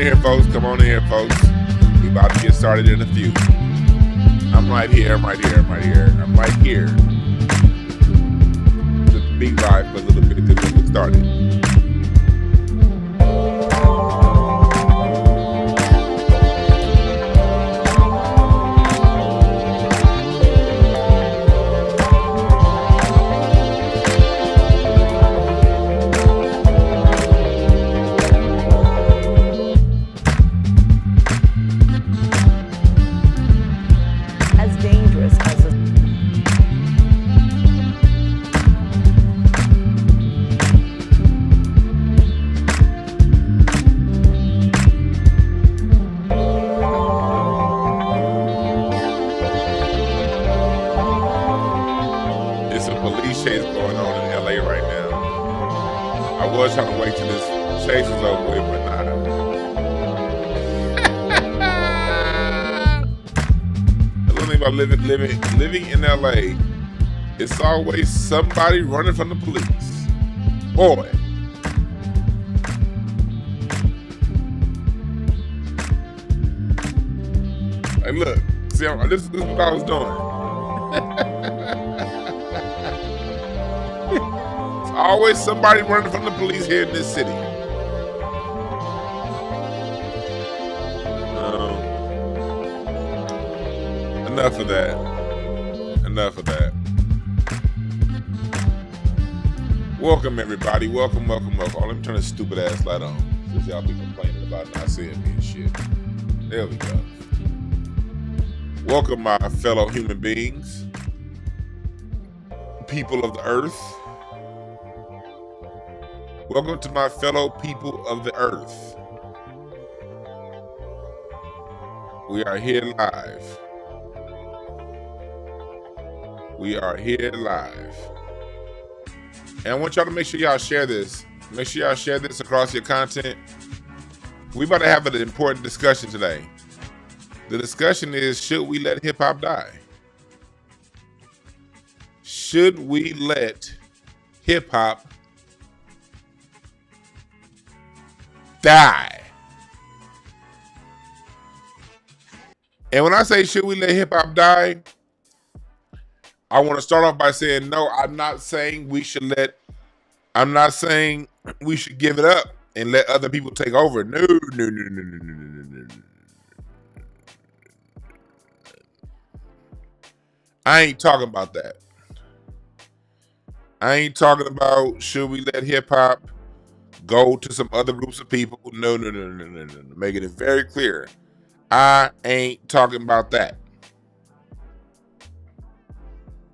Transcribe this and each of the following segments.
here, folks. Come on in here, folks. We about to get started in a few. I'm right here. I'm right here. I'm right here. I'm right here. Just be live for a little bit until we get started. Trying to wait till this chase is over with, but not. The little thing about living in LA, it's always somebody running from the police. Boy. Hey, look, see, this is what I was doing. Always somebody running from the police here in this city. Enough of that. Enough of that. Welcome, everybody. Welcome, welcome, welcome. Oh, let me turn this stupid ass light on, since y'all be complaining about not seeing me and shit. There we go. Welcome, my fellow human beings, people of the earth. Welcome to my fellow people of the earth. We are here live. We are here live. And I want y'all to make sure y'all share this. Make sure y'all share this across your content. We about to have an important discussion today. The discussion is, should we let hip hop die? Should we let hip hop die? And when I say should we let hip hop die, I want to start off by saying no, I'm not saying we should give it up and let other people take over. No. I ain't talking about that. I ain't talking about should we let hip hop go to some other groups of people. No. Making it very clear. I ain't talking about that.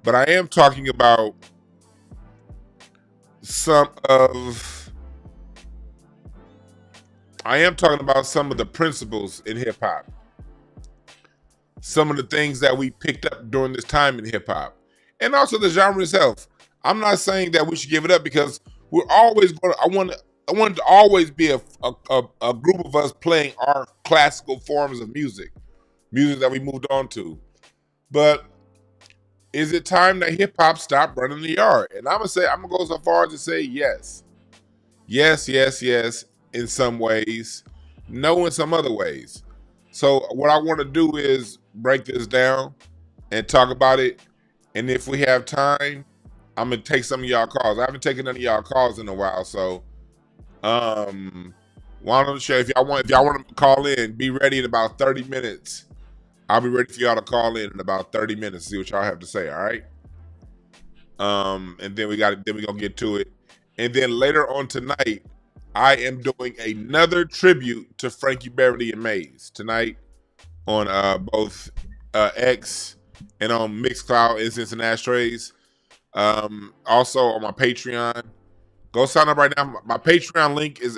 But I am talking about some of the principles in hip hop. Some of the things that we picked up during this time in hip hop. And also the genre itself. I'm not saying that we should give it up, because we're always going to, I want it to always be a group of us playing our classical forms of music that we moved on to. But is it time that hip hop stopped running the yard? And I'm gonna go so far as to say yes. Yes, in some ways. No, in some other ways. So what I want to do is break this down and talk about it. And if we have time, I'm gonna take some of y'all calls. I haven't taken none of y'all calls in a while, so why don't you share, if y'all want to call in, be ready in about 30 minutes. I'll be ready for y'all to call in about 30 minutes, see what y'all have to say, all right? And then we're gonna get to it. And then later on tonight, I am doing another tribute to Frankie Beverly and Maze tonight on both X and on Mixcloud, Incense and Ashtrays. Also on my Patreon. Go sign up right now. My Patreon link is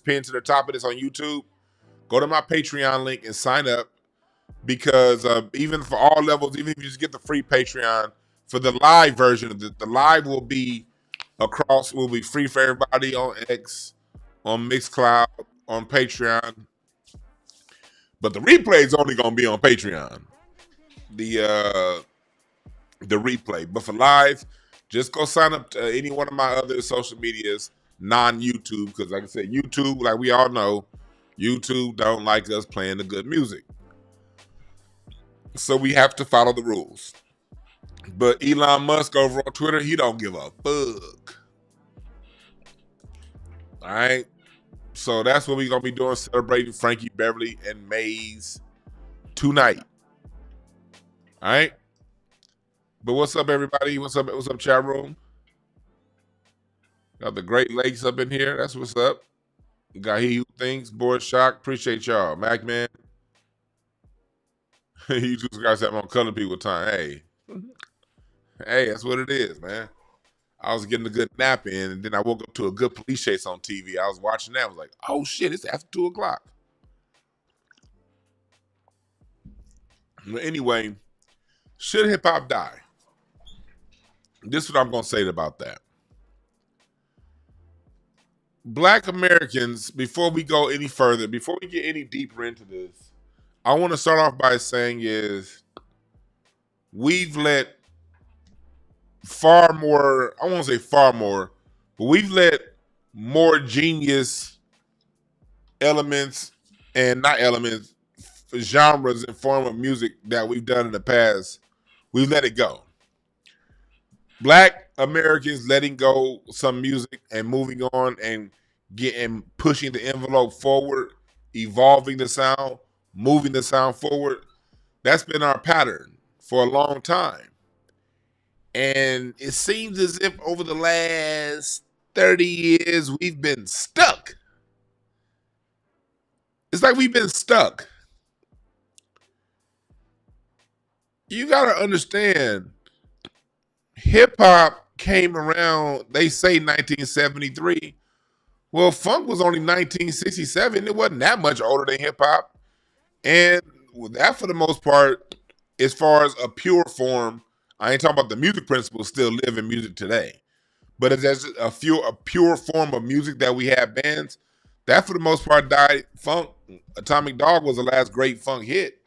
pinned to the top of this on YouTube. Go to my Patreon link and sign up, because even for all levels, even if you just get the free Patreon, for the live version of the live will be free for everybody on X, on Mixcloud, on Patreon. But the replay is only gonna be on Patreon. The replay. But for live, just go sign up to any one of my other social medias. non-YouTube, because like I said, YouTube, like we all know, YouTube don't like us playing the good music. So we have to follow the rules. But Elon Musk over on Twitter, he don't give a fuck. All right. So that's what we're gonna be doing, celebrating Frankie Beverly and Maze tonight. All right. But what's up, everybody? What's up, chat room? Got the Great Lakes up in here. That's what's up. Got He Who Thinks, Board Shock. Appreciate y'all. Mac Man. You just guys have on color people time. Hey. Hey, that's what it is, man. I was getting a good nap in, and then I woke up to a good police chase on TV. I was watching that. I was like, oh shit, it's after 2 o'clock. But anyway, should hip hop die? This is what I'm gonna say about that. Black Americans, before we go any further, before we get any deeper into this, I want to start off by saying is we've let far more, I won't say far more, but we've let more genius elements and not elements, genres and form of music that we've done in the past, we've let it go. Black Americans letting go some music and moving on and pushing the envelope forward, evolving the sound, moving the sound forward. That's been our pattern for a long time. And it seems as if over the last 30 years, we've been stuck. It's like we've been stuck. You got to understand, hip hop came around, they say 1973. Well, funk was only 1967. It wasn't that much older than hip hop. And that, for the most part, as far as a pure form, I ain't talking about the music principles still live in music today. But if there's a pure form of music that we have bands, that for the most part died. Funk, Atomic Dog was the last great funk hit.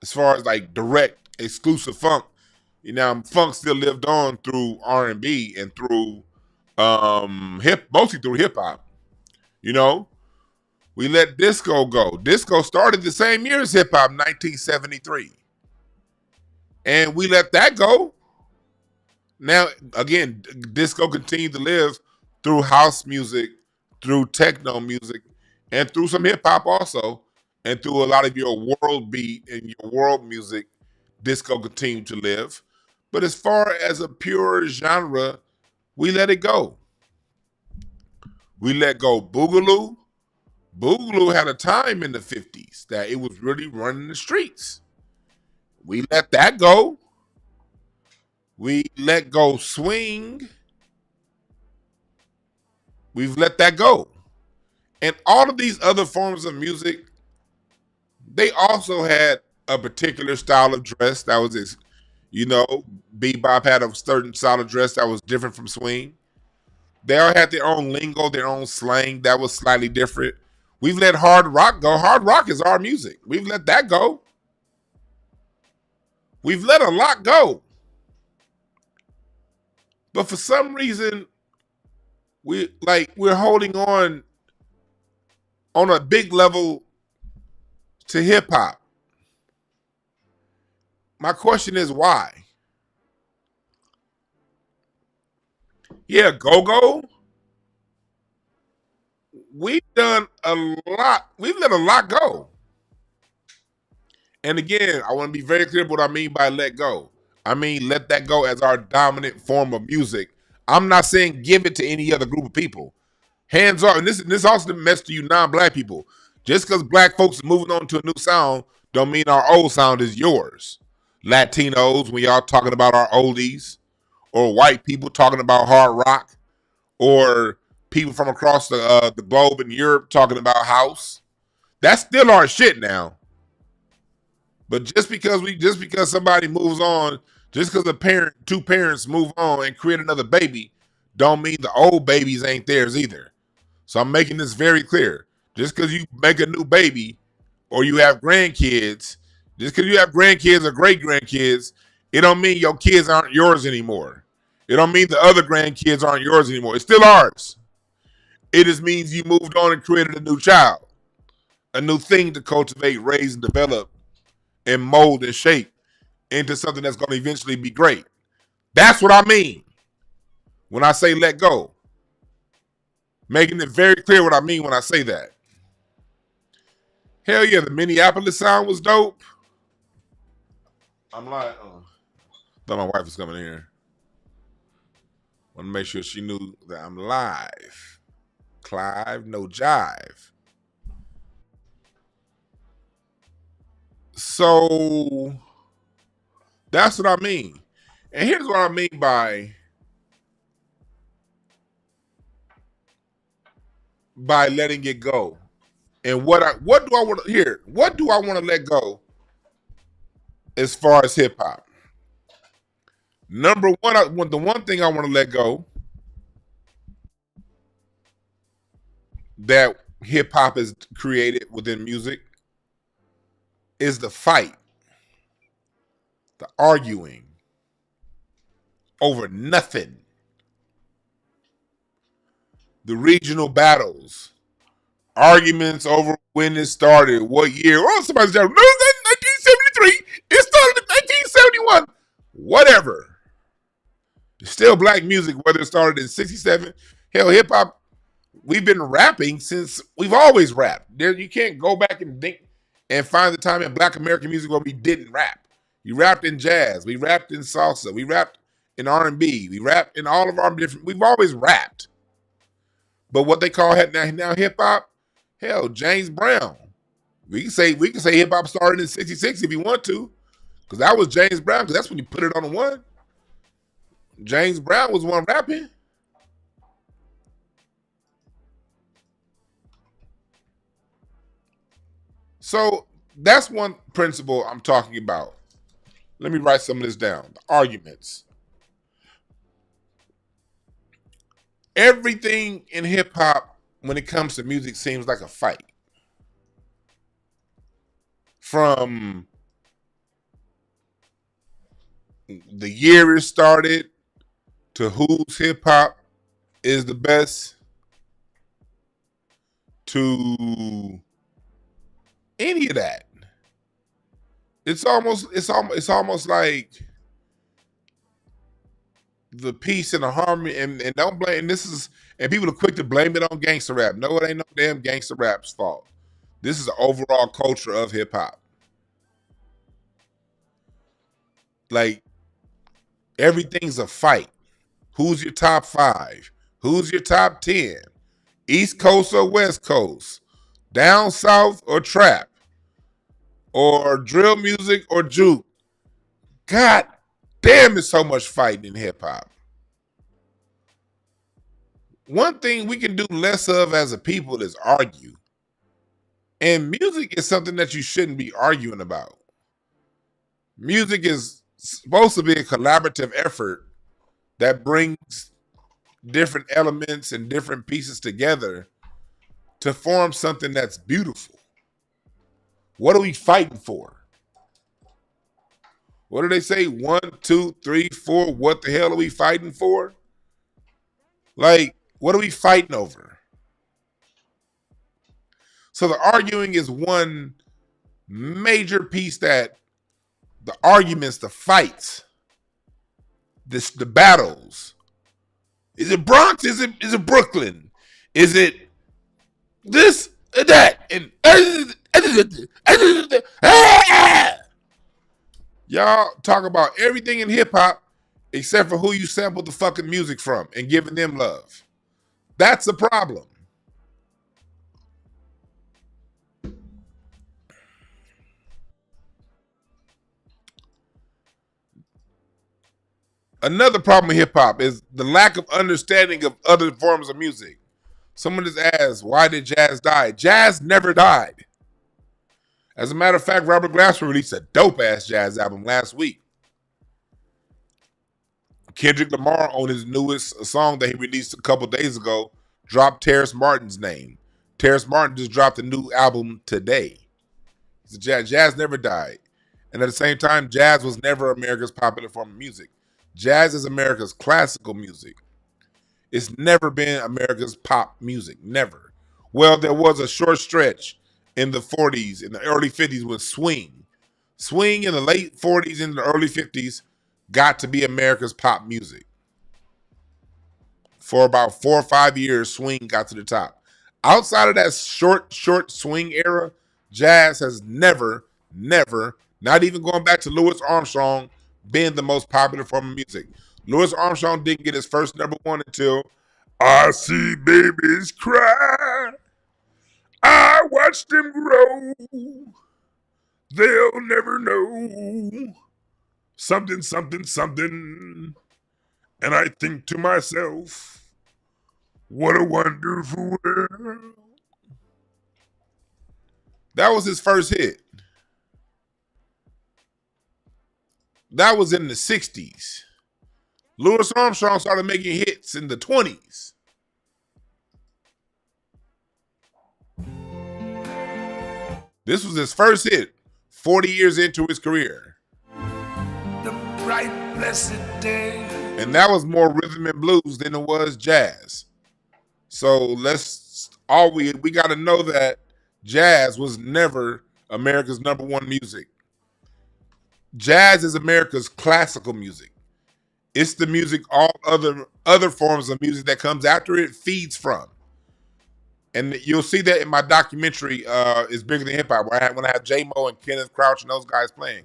As far as like direct, exclusive funk. You know, funk still lived on through R&B and through mostly through hip hop. You know, we let disco go. Disco started the same year as hip hop, 1973. And we let that go. Now, again, disco continued to live through house music, through techno music, and through some hip hop also, and through a lot of your world beat and your world music, disco continued to live. But as far as a pure genre, we let it go. We let go Boogaloo. Boogaloo had a time in the 50s that it was really running the streets. We let that go. We let go swing. We've let that go. And all of these other forms of music, they also had a particular style of dress that was, you know, bebop had a certain style of dress that was different from swing. They all had their own lingo, their own slang that was slightly different. We've let hard rock go. Hard rock is our music. We've let that go. We've let a lot go. But for some reason, we're holding on a big level to hip hop. My question is why? Yeah, go-go. We've done a lot. We've let a lot go. And again, I want to be very clear what I mean by let go. I mean, let that go as our dominant form of music. I'm not saying give it to any other group of people. Hands off. And this also the message to you non-black people. Just because black folks are moving on to a new sound don't mean our old sound is yours. Latinos, when y'all talking about our oldies, or white people talking about hard rock, or people from across the globe in Europe talking about house. That's still our shit now. But just because somebody moves on, just because two parents move on and create another baby, don't mean the old babies ain't theirs either. So I'm making this very clear. Just because you make a new baby or you have grandkids, just because you have grandkids or great grandkids, it don't mean your kids aren't yours anymore. It don't mean the other grandkids aren't yours anymore. It's still ours. It just means you moved on and created a new child, a new thing to cultivate, raise, and develop, and mold and shape into something that's going to eventually be great. That's what I mean when I say let go. Making it very clear what I mean when I say that. Hell yeah, the Minneapolis sound was dope. I'm like, thought my wife was coming in here. Want to make sure she knew that I'm live. Clive, no jive. So that's what I mean. And here's what I mean by letting it go. And what do I want to hear? What do I want to let go as far as hip hop? Number one, the one thing I want to let go that hip hop has created within music is the fight, the arguing over nothing, the regional battles, arguments over when it started, what year. Oh, somebody's saying, no, 1973. It started in 1971. Whatever. It's still black music, whether it started in 67. Hell, hip hop, we've been rapping since we've always rapped. You can't go back and think and find the time in black American music where we didn't rap. We rapped in jazz. We rapped in salsa. We rapped in R&B. We rapped in all of our different. We've always rapped. But what they call now hip hop, hell, James Brown. We can say hip hop started in '66 if you want to, because that was James Brown. Because that's when you put it on the one. James Brown was one rapping. So that's one principle I'm talking about. Let me write some of this down. The arguments. Everything in hip hop, when it comes to music, seems like a fight. From the year it started to whose hip hop is the best to any of that. It's almost like the peace and the harmony, and don't blame. And people are quick to blame it on gangster rap. No, it ain't no damn gangster rap's fault. This is the overall culture of hip hop. Like everything's a fight. Who's your top 5? Who's your top 10? East Coast or West Coast? Down South or trap? Or drill music or juke? God damn, there's so much fighting in hip hop. One thing we can do less of as a people is argue. And music is something that you shouldn't be arguing about. Music is supposed to be a collaborative effort that brings different elements and different pieces together to form something that's beautiful. What are we fighting for? What do they say? 1, 2, 3, 4. What the hell are we fighting for? Like, what are we fighting over? So the arguing is one major piece that the arguments, the fights, the battles. Is it Bronx? Is it Brooklyn? Is it this or that? And y'all talk about everything in hip hop except for who you sampled the fucking music from and giving them love. That's the problem. Another problem with hip hop is the lack of understanding of other forms of music. Someone just asked, why did jazz die? Jazz never died. As a matter of fact, Robert Glasper released a dope-ass jazz album last week. Kendrick Lamar, on his newest song that he released a couple days ago, dropped Terrace Martin's name. Terrace Martin just dropped a new album today. So jazz never died. And at the same time, jazz was never America's popular form of music. Jazz is America's classical music. It's never been America's pop music. Never. Well, there was a short stretch in the 40s, in the early 50s with swing. Swing in the late 40s and the early 50s got to be America's pop music. For about 4 or 5 years, swing got to the top. Outside of that short swing era, jazz has never, not even going back to Louis Armstrong, been the most popular form of music. Louis Armstrong didn't get his first number one until I See Babies Cry. I watch them grow. They'll never know. Something, something, something. And I think to myself, what a wonderful world. That was his first hit. That was in the 60s. Louis Armstrong started making hits in the 20s. This was his first hit 40 years into his career. The bright, blessed day. And that was more rhythm and blues than it was jazz. So we got to know that jazz was never America's number one music. Jazz is America's classical music. It's the music all other forms of music that comes after it feeds from. And you'll see that in my documentary, Is Bigger Than Hip Hop, when I have J-Mo and Kenneth Crouch and those guys playing.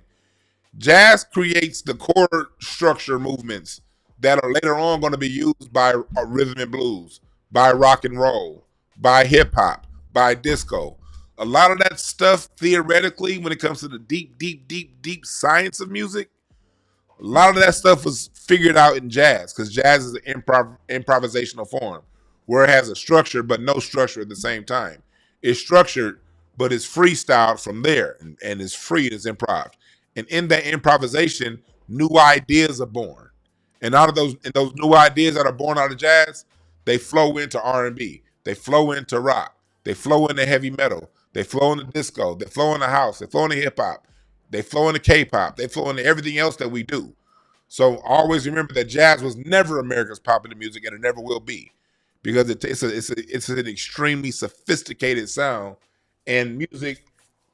Jazz creates the chord structure movements that are later on going to be used by rhythm and blues, by rock and roll, by hip hop, by disco. A lot of that stuff, theoretically, when it comes to the deep science of music, a lot of that stuff was figured out in jazz, because jazz is an improvisational form where it has a structure but no structure at the same time. It's structured, but it's freestyled from there, and it's free, it's improv. And in that improvisation, new ideas are born. And out of those new ideas that are born out of jazz, they flow into R&B, they flow into rock, they flow into heavy metal, they flow into disco, they flow into house, they flow into hip hop, they flow into K-pop, they flow into everything else that we do. So always remember that jazz was never America's popular music, and it never will be, because it's an extremely sophisticated sound, and music,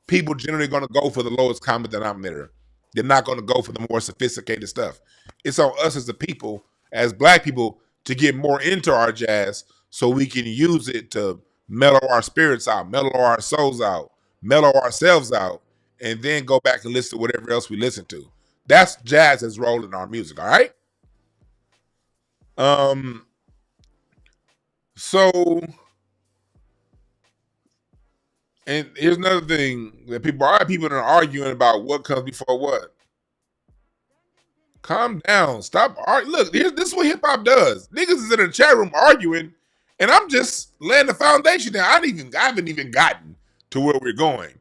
people generally going to go for the lowest common denominator. They're not going to go for the more sophisticated stuff. It's on us as a people, as black people, to get more into our jazz so we can use it to mellow our spirits out, mellow our souls out, mellow ourselves out, and then go back and listen to whatever else we listen to. That's jazz's role in our music, all right? So, and here's another thing that people that are arguing about what comes before what. Calm down. Stop arguing. Look, this is what hip hop does. Niggas is in the chat room arguing, and I'm just laying the foundation down. I haven't even gotten to where we're going.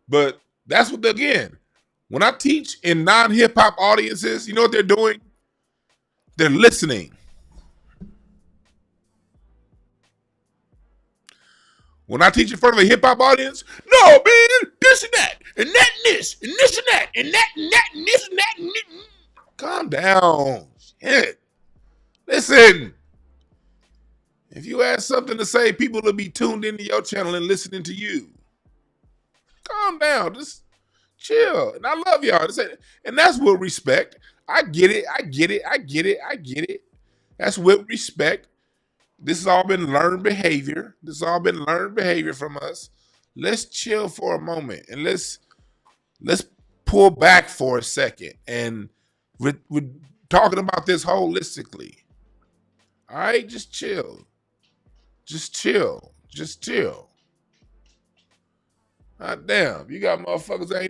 But that's what, again, when I teach in non-hip hop audiences, you know what they're doing? They're listening. When I teach in front of a hip hop audience, no, man, this and that, and that and this, and this and that, and that and that, and this and that, and this. Calm down. Shit. Listen. If you have something to say, people will be tuned into your channel and listening to you. Calm down. Just chill. And I love y'all. And that's with respect. I get it. That's with respect. This has all been learned behavior. From us. Let's chill for a moment, and let's pull back for a second, and we're talking about this holistically. All right, just chill. God damn, you got motherfuckers that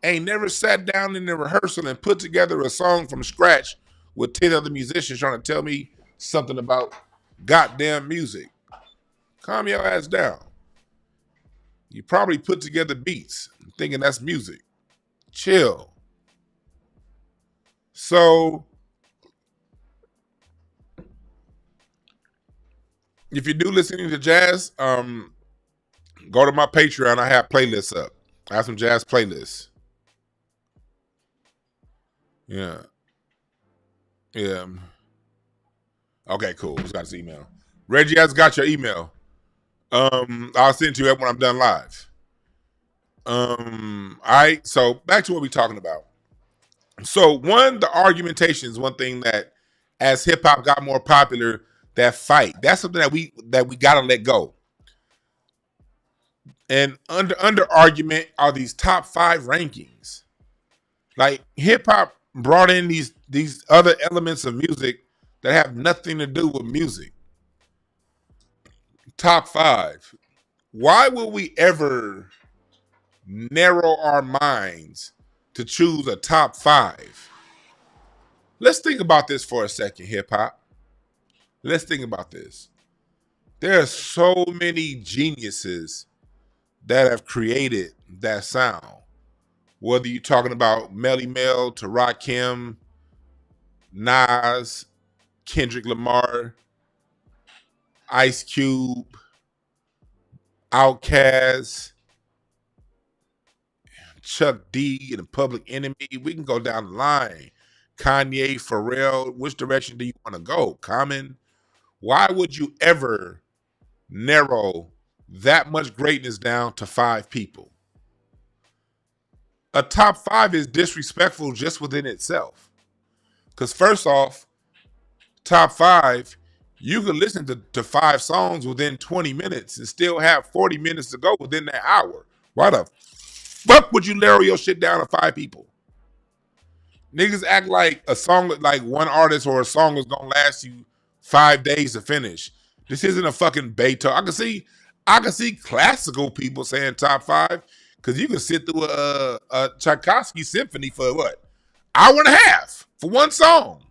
ain't never sat down in the rehearsal and put together a song from scratch with 10 other musicians trying to tell me something about goddamn music. Calm your ass down. You probably put together beats thinking that's music. Chill. So, if you do listening to jazz, go to my Patreon. I have playlists up. I have some jazz playlists. Yeah. Okay, cool. Just got his email. Reggie has got your email. I'll send it to you when I'm done live. All right. So back to what we're talking about. So the argumentation is one thing that, as hip hop got more popular, that fight. That's something that we gotta let go. And under argument are these top 5 rankings. Like hip hop brought in these other elements of music that have nothing to do with music. Top 5. Why will we ever narrow our minds to choose a top 5? Let's think about this for a second, hip hop. Let's think about this. There are so many geniuses that have created that sound. Whether you're talking about Melly Mel, to Rakim, Nas, Kendrick Lamar, Ice Cube, Outkast, Chuck D, and Public Enemy. We can go down the line. Kanye, Pharrell. Which direction do you want to go? Common. Why would you ever narrow that much greatness down to 5 people? A top 5 is disrespectful just within itself. Because first off, top 5, you can listen to 5 songs within 20 minutes and still have 40 minutes to go within that hour. Why the fuck would you narrow your shit down to 5 people? Niggas act like a song, like one artist or a song is gonna last you 5 days to finish. This isn't a fucking Beethoven. I can see classical people saying top 5 because you can sit through a Tchaikovsky symphony for what? Hour and a half for one song.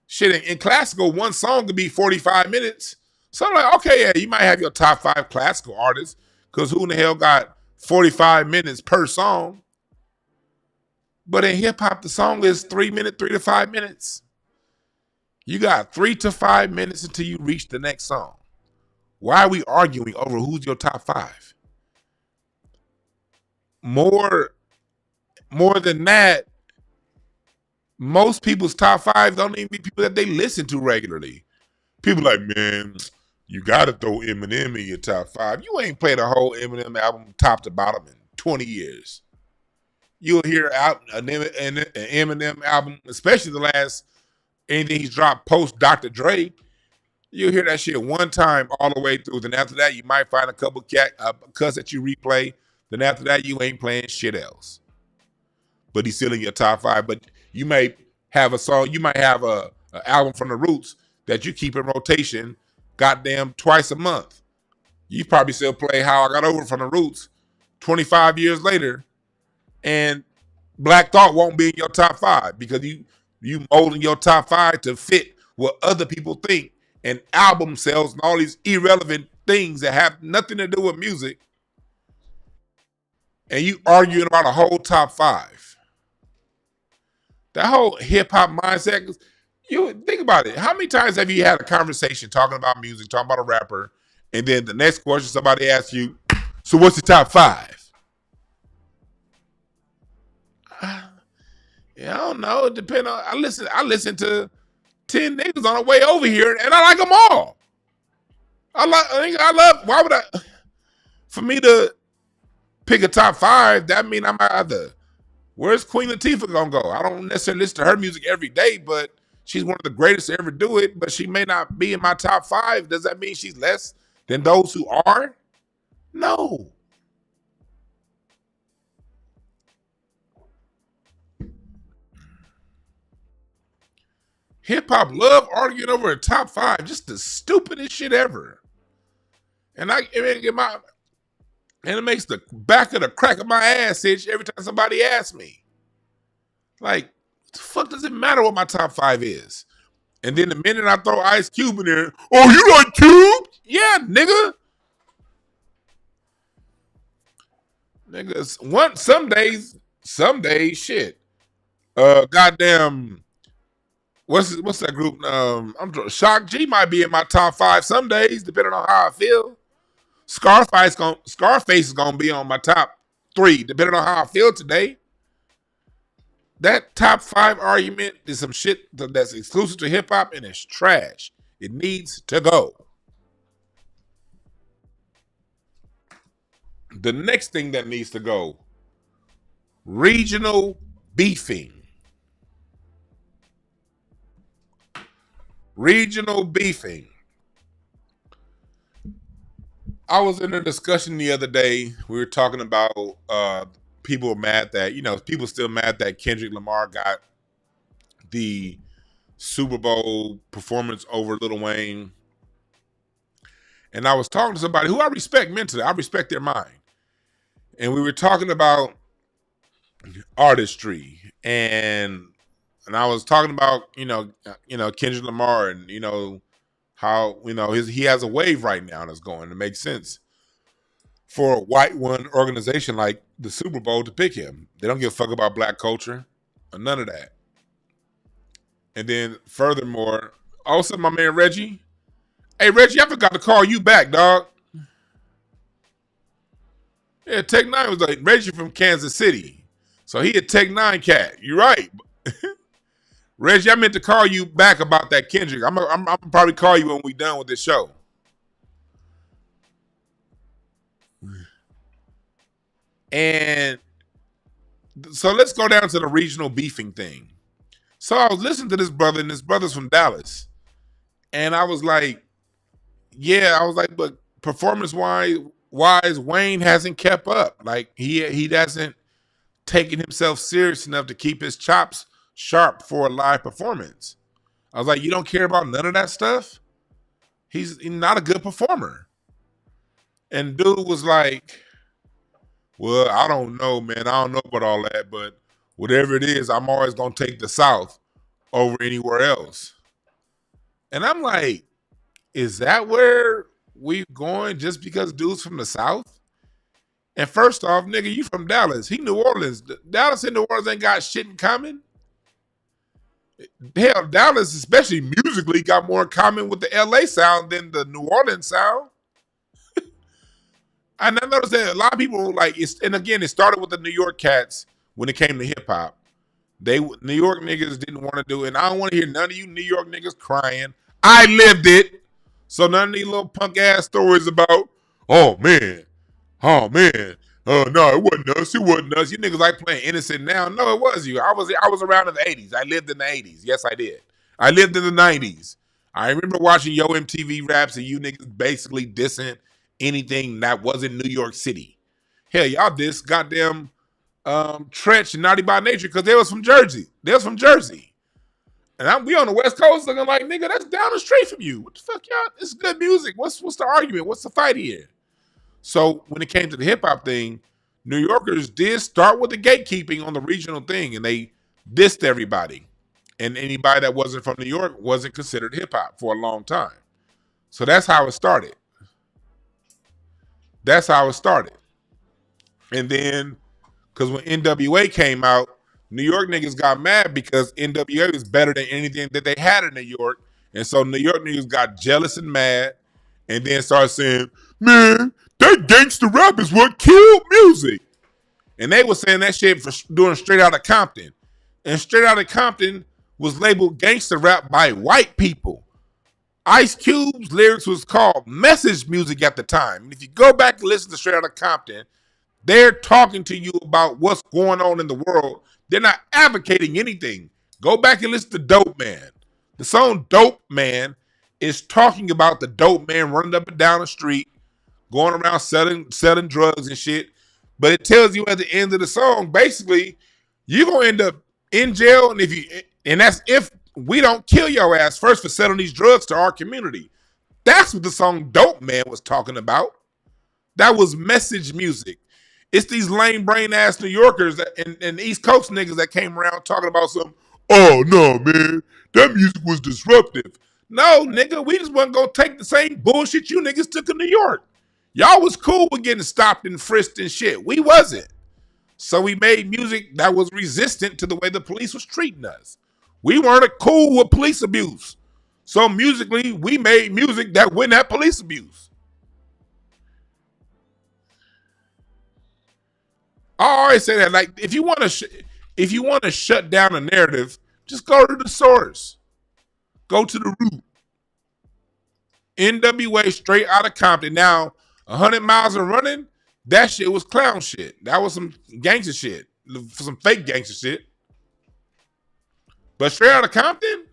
Shit, in classical, one song could be 45 minutes. So I'm like, okay, yeah, you might have your top 5 classical artists because who in the hell got 45 minutes per song? But in hip hop, the song is 3 to 5 minutes. You got 3 to 5 minutes until you reach the next song. Why are we arguing over who's your top 5? More than that, most people's top 5 don't even be people that they listen to regularly. People like, man, you gotta throw Eminem in your top 5. You ain't played a whole Eminem album top to bottom in 20 years. You'll hear an Eminem album, especially the last anything he's dropped post Dr. Dre. You'll hear that shit one time all the way through. Then after that, you might find a couple cuts that you replay. Then after that, you ain't playing shit else. But he's still in your top 5. But you may have a song, you might have a album from the Roots that you keep in rotation goddamn twice a month. You probably still play How I Got Over from the Roots 25 years later, and Black Thought won't be in your top 5 because you molding your top 5 to fit what other people think, and album sales and all these irrelevant things that have nothing to do with music, and you arguing about a whole top 5. That whole hip hop mindset, you think about it. How many times have you had a conversation talking about music, talking about a rapper, and then the next question somebody asks you, so what's the top 5? Yeah, I don't know. It depends on. I listen to 10 niggas on the way over here, and I like them all. I love. Why would I? For me to pick a top 5, that mean I'm either. Where's Queen Latifah gonna go? I don't necessarily listen to her music every day, but she's one of the greatest to ever do it. But she may not be in my top 5. Does that mean she's less than those who are? No. Hip hop love arguing over a top 5, just the stupidest shit ever. And it makes the back of the crack of my ass itch every time somebody asks me. Like, what the fuck does it matter what my top 5 is? And then the minute I throw Ice Cube in there, oh, you like Cube? Yeah, nigga. Niggas, some days, shit. Goddamn, what's that group? Shock G might be in my top 5 some days, depending on how I feel. Scarface is gonna be on my top 3, depending on how I feel today. That top 5 argument is some shit that's exclusive to hip hop, and it's trash. It needs to go. The next thing that needs to go, regional beefing. Regional beefing. I was in a discussion the other day. We were talking about people mad that, people still mad that Kendrick Lamar got the Super Bowl performance over Lil Wayne. And I was talking to somebody who I respect mentally. I respect their mind. And we were talking about artistry, and I was talking about Kendrick Lamar, and how he has a wave right now that's going. It makes sense for a white one organization like the Super Bowl to pick him. They don't give a fuck about black culture or none of that. And then furthermore, also my man Reggie. Hey Reggie, I forgot to call you back, dog. Yeah, Tech Nine was like Reggie from Kansas City. So he a Tech Nine cat. You're right. Reggie, I meant to call you back about that Kendrick. I'm gonna probably call you when we done with this show. And so let's go down to the regional beefing thing. So I was listening to this brother, and this brother's from Dallas. And I was like, but performance-wise, Wayne hasn't kept up. Like, he hasn't taken himself serious enough to keep his chops sharp for a live performance. I was like, you don't care about none of that stuff? He's not a good performer. And dude was like, well, I don't know, man. I don't know about all that, but whatever it is, I'm always going to take the South over anywhere else. And I'm like, is that where we going just because dude's from the South? And first off, nigga, you from Dallas. He New Orleans. Dallas and New Orleans ain't got shit in common. Hell, Dallas, especially musically, got more in common with the LA sound than the New Orleans sound. And I noticed that a lot of people and again, it started with the New York cats when it came to hip hop. New York niggas didn't want to do it. And I don't want to hear none of you New York niggas crying. I lived it. So none of these little punk ass stories about, oh man. No, it wasn't us. It wasn't us. You niggas like playing innocent now. No, it was you. I was around in the 80s. I lived in the 80s. Yes, I did. I lived in the 90s. I remember watching Yo MTV raps and you niggas basically dissing anything that wasn't New York City. Hell, y'all diss goddamn Tretch and Naughty by Nature because they was from Jersey. And we on the West Coast looking like, nigga, that's down the street from you. What the fuck, y'all? This is good music. What's the argument? What's the fight here? So when it came to the hip hop thing, New Yorkers did start with the gatekeeping on the regional thing, and they dissed everybody. And anybody that wasn't from New York wasn't considered hip hop for a long time. So that's how it started. And then, because when NWA came out, New York niggas got mad because NWA was better than anything that they had in New York. And so New York niggas got jealous and mad and then started saying, man, that gangster rap is what killed music. And they were saying that shit for doing Straight Outta Compton. And Straight Outta Compton was labeled gangster rap by white people. Ice Cube's lyrics was called message music at the time. And if you go back and listen to Straight Outta Compton, they're talking to you about what's going on in the world. They're not advocating anything. Go back and listen to Dope Man. The song Dope Man is talking about the dope man running up and down the street, going around selling drugs and shit. But it tells you at the end of the song, basically, you're gonna end up in jail, and that's if we don't kill your ass first for selling these drugs to our community. That's what the song Dope Man was talking about. That was message music. It's these lame brain ass New Yorkers and East Coast niggas that came around talking about some, oh no, man, that music was disruptive. No, nigga, we just wasn't gonna take the same bullshit you niggas took in New York. Y'all was cool with getting stopped and frisked and shit. We wasn't. So we made music that was resistant to the way the police was treating us. We weren't cool with police abuse. So musically, we made music that wouldn't have police abuse. I always say that, like, if you want to shut down a narrative, just go to the source. Go to the root. NWA straight out of Compton. Now, 100 miles and running, that shit was clown shit. That was some gangster shit. Some fake gangster shit. But straight out of Compton,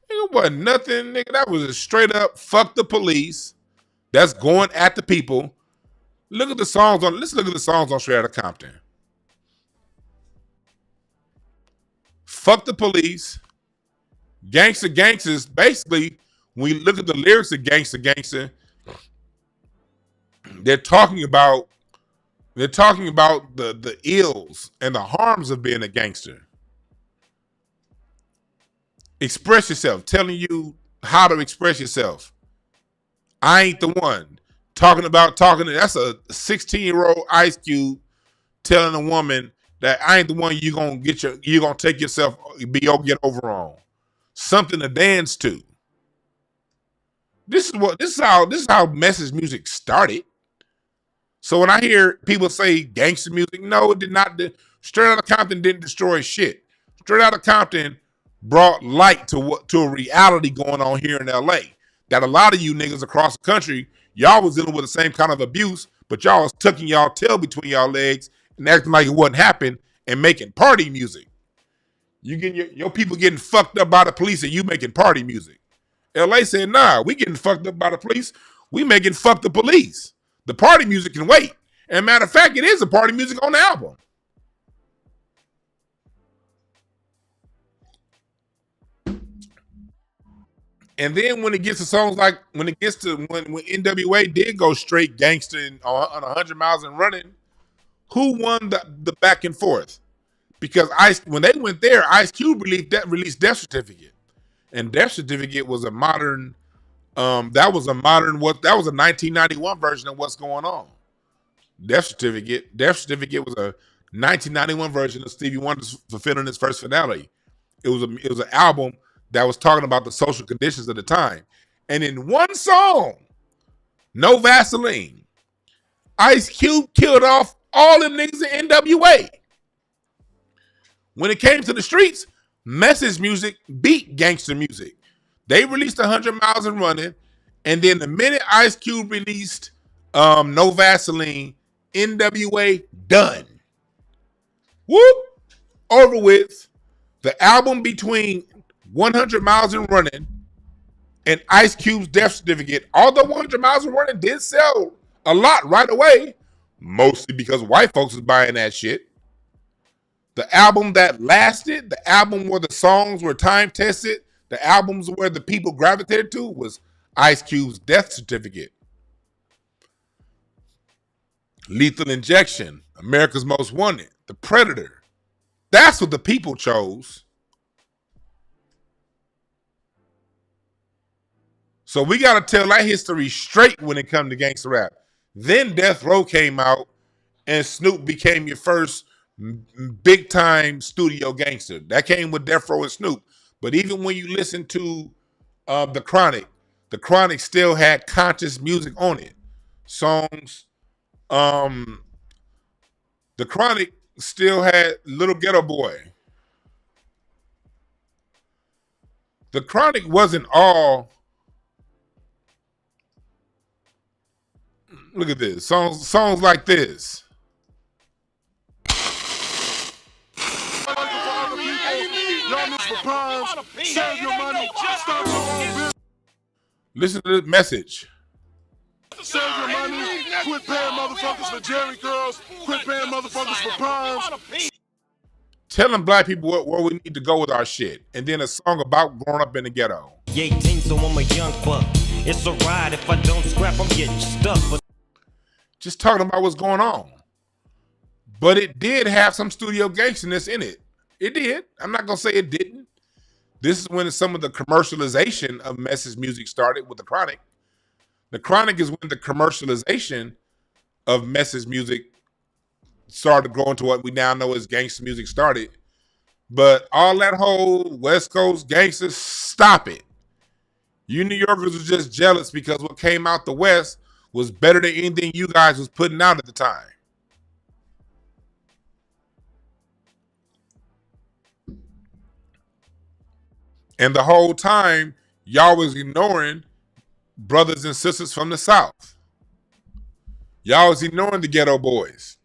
it wasn't nothing, nigga. That was a straight up fuck the police. That's going at the people. Look at the songs on. Let's look at the songs on Straight Outta Compton. Fuck the police. Gangsters. Basically, when you look at the lyrics of Gangster, they're talking about the ills and the harms of being a gangster. Express yourself, telling you how to express yourself. I ain't the one. Talking. That's a 16-year-old Ice Cube telling a woman that I ain't the one you're gonna take yourself, get over on. Something to dance to. This is how message music started. So when I hear people say gangster music, no, it did not. Straight Outta Compton didn't destroy shit. Straight Outta Compton brought light to a reality going on here in LA. That a lot of you niggas across the country, y'all was dealing with the same kind of abuse, but y'all was tucking y'all tail between y'all legs and acting like it wasn't happening and making party music. You getting your people getting fucked up by the police and you making party music. LA said, nah, we getting fucked up by the police. We making fuck the police. The party music can wait. And matter of fact, it is a party music on the album. And then when it gets to songs like when NWA did go straight gangster on 100 miles and running, who won the back and forth? Because when they went there, Ice Cube released Death Certificate, and Death Certificate was a modern. That was a 1991 version of What's Going On. Death Certificate was a 1991 version of Stevie Wonder fulfilling his first finale. It was an album that was talking about the social conditions of the time. And in one song, No Vaseline, Ice Cube killed off all them niggas in NWA. When it came to the streets, message music beat gangster music. They released 100 Miles and Running, and then the minute Ice Cube released No Vaseline, NWA done. Whoop! Over with. The album between 100 Miles and Running and Ice Cube's Death Certificate, although 100 Miles and Running did sell a lot right away, mostly because white folks was buying that shit. The album that lasted, the album where the songs were time tested, the albums where the people gravitated to was Ice Cube's Death Certificate. Lethal Injection, America's Most Wanted, The Predator. That's what the people chose. So we got to tell that history straight when it comes to gangster rap. Then Death Row came out and Snoop became your first big time studio gangster. That came with Death Row and Snoop. But even when you listen to The Chronic still had conscious music on it. Songs. The Chronic still had Little Ghetto Boy. The Chronic wasn't all. Look at this. Songs like this. Listen to this message. Save your money. Quit paying motherfuckers for Jerry curls. Quit paying motherfuckers for primes. Telling black people where we need to go with our shit. And then a song about growing up in the ghetto. 18, so I'm a young buck. It's a ride. If I don't scrap, I'm getting stuck. But just talking about what's going on. But it did have some studio gangsterness in it. It did. I'm not going to say it didn't. This is when some of the commercialization of message music started with The Chronic. The Chronic is when the commercialization of message music started to grow into what we now know as gangster music started. But all that whole West Coast gangsters, stop it. You New Yorkers were just jealous because what came out the West was better than anything you guys was putting out at the time. And the whole time, y'all was ignoring brothers and sisters from the South. Y'all was ignoring the ghetto boys.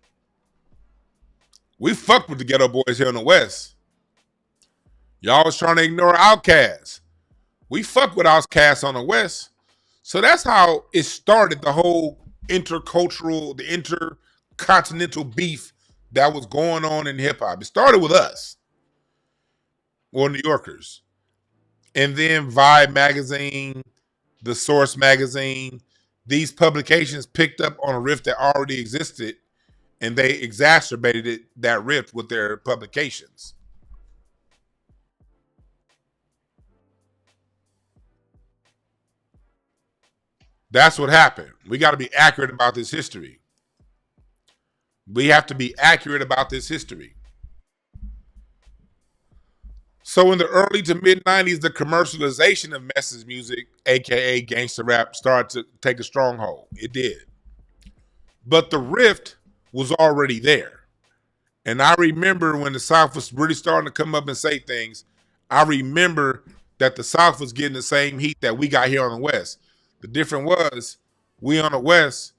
We fucked with the ghetto boys here in the West. Y'all was trying to ignore outcasts. We fuck with outcasts on the West. So that's how it started, the whole intercultural, the intercontinental beef that was going on in hip hop. It started with us, or New Yorkers. And then Vibe magazine, The Source magazine, these publications picked up on a rift that already existed, and they exacerbated that rift with their publications. That's what happened. We got to be accurate about this history. We have to be accurate about this history. So in the early to mid 90s, the commercialization of message music, aka gangster rap, started to take a stronghold. It did. But the rift was already there. And I remember when the South was really starting to come up and say things, I remember that the South was getting the same heat that we got here on the West. The difference was, we on the West,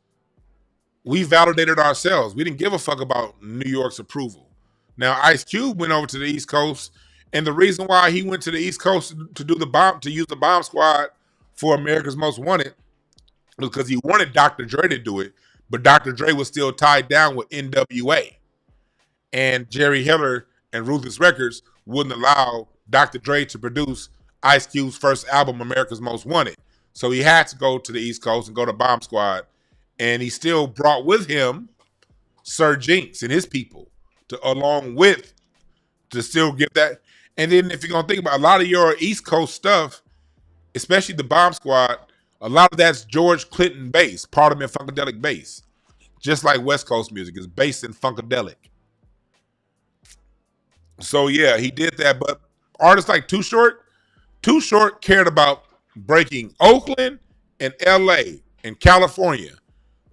we validated ourselves. We didn't give a fuck about New York's approval. Now, Ice Cube went over to the East Coast, and the reason why he went to the East Coast to do the bomb, to use the bomb squad for America's Most Wanted, was because he wanted Dr. Dre to do it, but Dr. Dre was still tied down with NWA. And Jerry Heller and Ruthless Records wouldn't allow Dr. Dre to produce Ice Cube's first album, America's Most Wanted. So he had to go to the East Coast and go to Bomb Squad. And he still brought with him Sir Jinx and his people along with, to still give that. And then if you're going to think about a lot of your East Coast stuff, especially the Bomb Squad, a lot of that's George Clinton bass, Parliament Funkadelic bass. Just like West Coast music is based in Funkadelic. So yeah, he did that. But artists like Too Short cared about breaking Oakland and LA and California.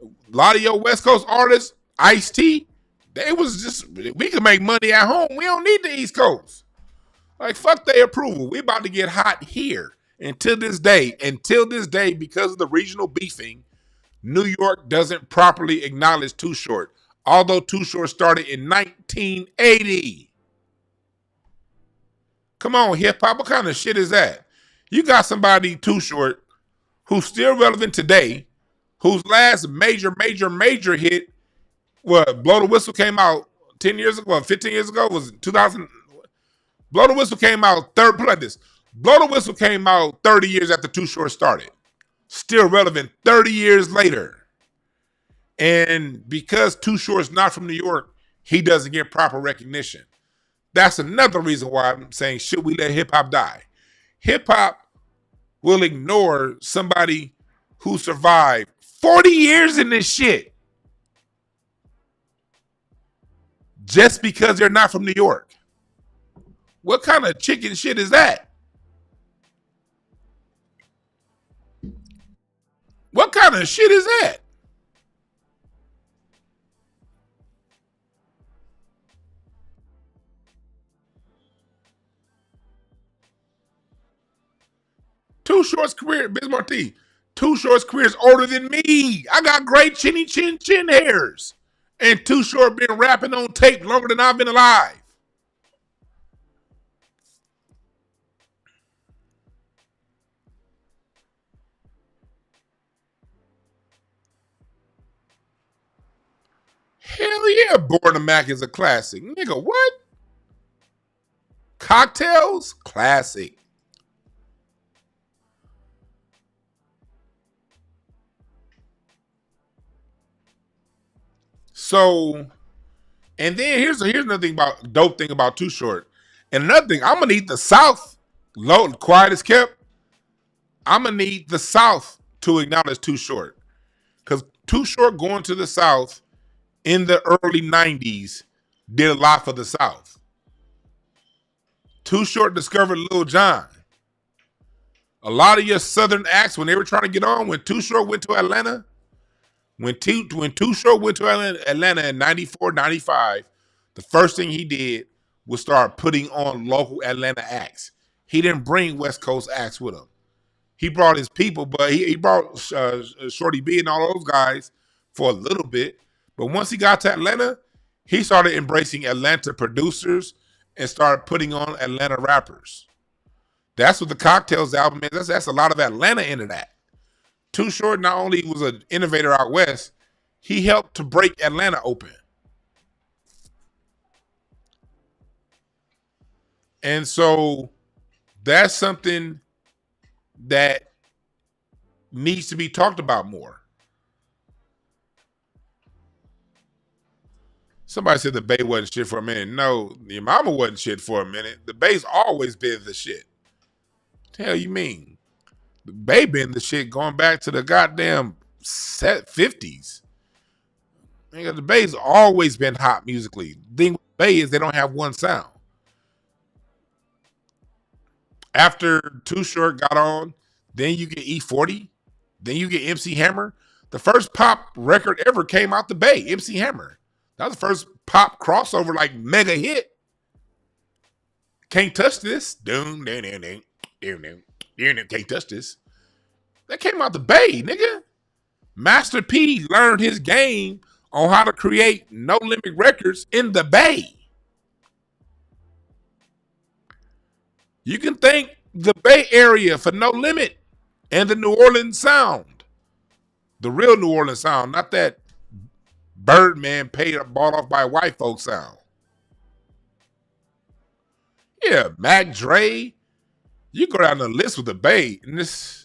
A lot of your West Coast artists, Ice-T, they was just, we can make money at home. We don't need the East Coast. Like, fuck their approval. We about to get hot here. And to this day, because of the regional beefing, New York doesn't properly acknowledge Too Short. Although Too Short started in 1980. Come on, hip hop, what kind of shit is that? You got somebody, Too Short, who's still relevant today, whose last major hit, Blow the Whistle came out 10 years ago, 15 years ago, was 2000. Blow the Whistle came out, Blow the Whistle came out 30 years after Too Short started. Still relevant 30 years later. And because Too Short's not from New York, he doesn't get proper recognition. That's another reason why I'm saying, should we let hip-hop die? Hip-hop will ignore somebody who survived 40 years in this shit just because they're not from New York. What kind of chicken shit is that? What kind of shit is that? Too Short's career, Biz Marti, Too Short's career is older than me. I got great chinny chin chin hairs. And Too Short been rapping on tape longer than I've been alive. Hell yeah, Born to Mac is a classic. Nigga, what? Cocktails? Classic. So, and then here's another thing about, dope thing about Too Short. And another thing, I'm gonna need the South, quiet as kept. I'm gonna need the South to acknowledge Too Short. Because Too Short going to the South in the early 90s did a lot for the South. Too Short discovered Lil Jon. A lot of your Southern acts, when they were trying to get on, when Too Short went to Atlanta, when Too Short went to Atlanta in 94, 95, the first thing he did was start putting on local Atlanta acts. He didn't bring West Coast acts with him. He brought his people, but he brought Shorty B and all those guys for a little bit. But once he got to Atlanta, he started embracing Atlanta producers and started putting on Atlanta rappers. That's what the Cocktails album is. That's a lot of Atlanta into that. Too Short not only was an innovator out west, he helped to break Atlanta open. And so that's something that needs to be talked about more. Somebody said the Bay wasn't shit for a minute. No, your mama wasn't shit for a minute. The Bay's always been the shit. What the hell you mean? The Bay been the shit going back to the goddamn 50s. The Bay's always been hot musically. The thing with the Bay is they don't have one sound. After Too Short got on, then you get E40, then you get MC Hammer. The first pop record ever came out the Bay, MC Hammer. That was the first pop crossover, like mega hit. Can't touch this. Can't touch this. That came out the Bay, nigga. Master P learned his game on how to create No Limit records in the Bay. You can thank the Bay Area for No Limit and the New Orleans sound. The real New Orleans sound, not that Birdman bought off by white folks sound. Yeah, Mac Dre. You go down the list with the Bay, and this.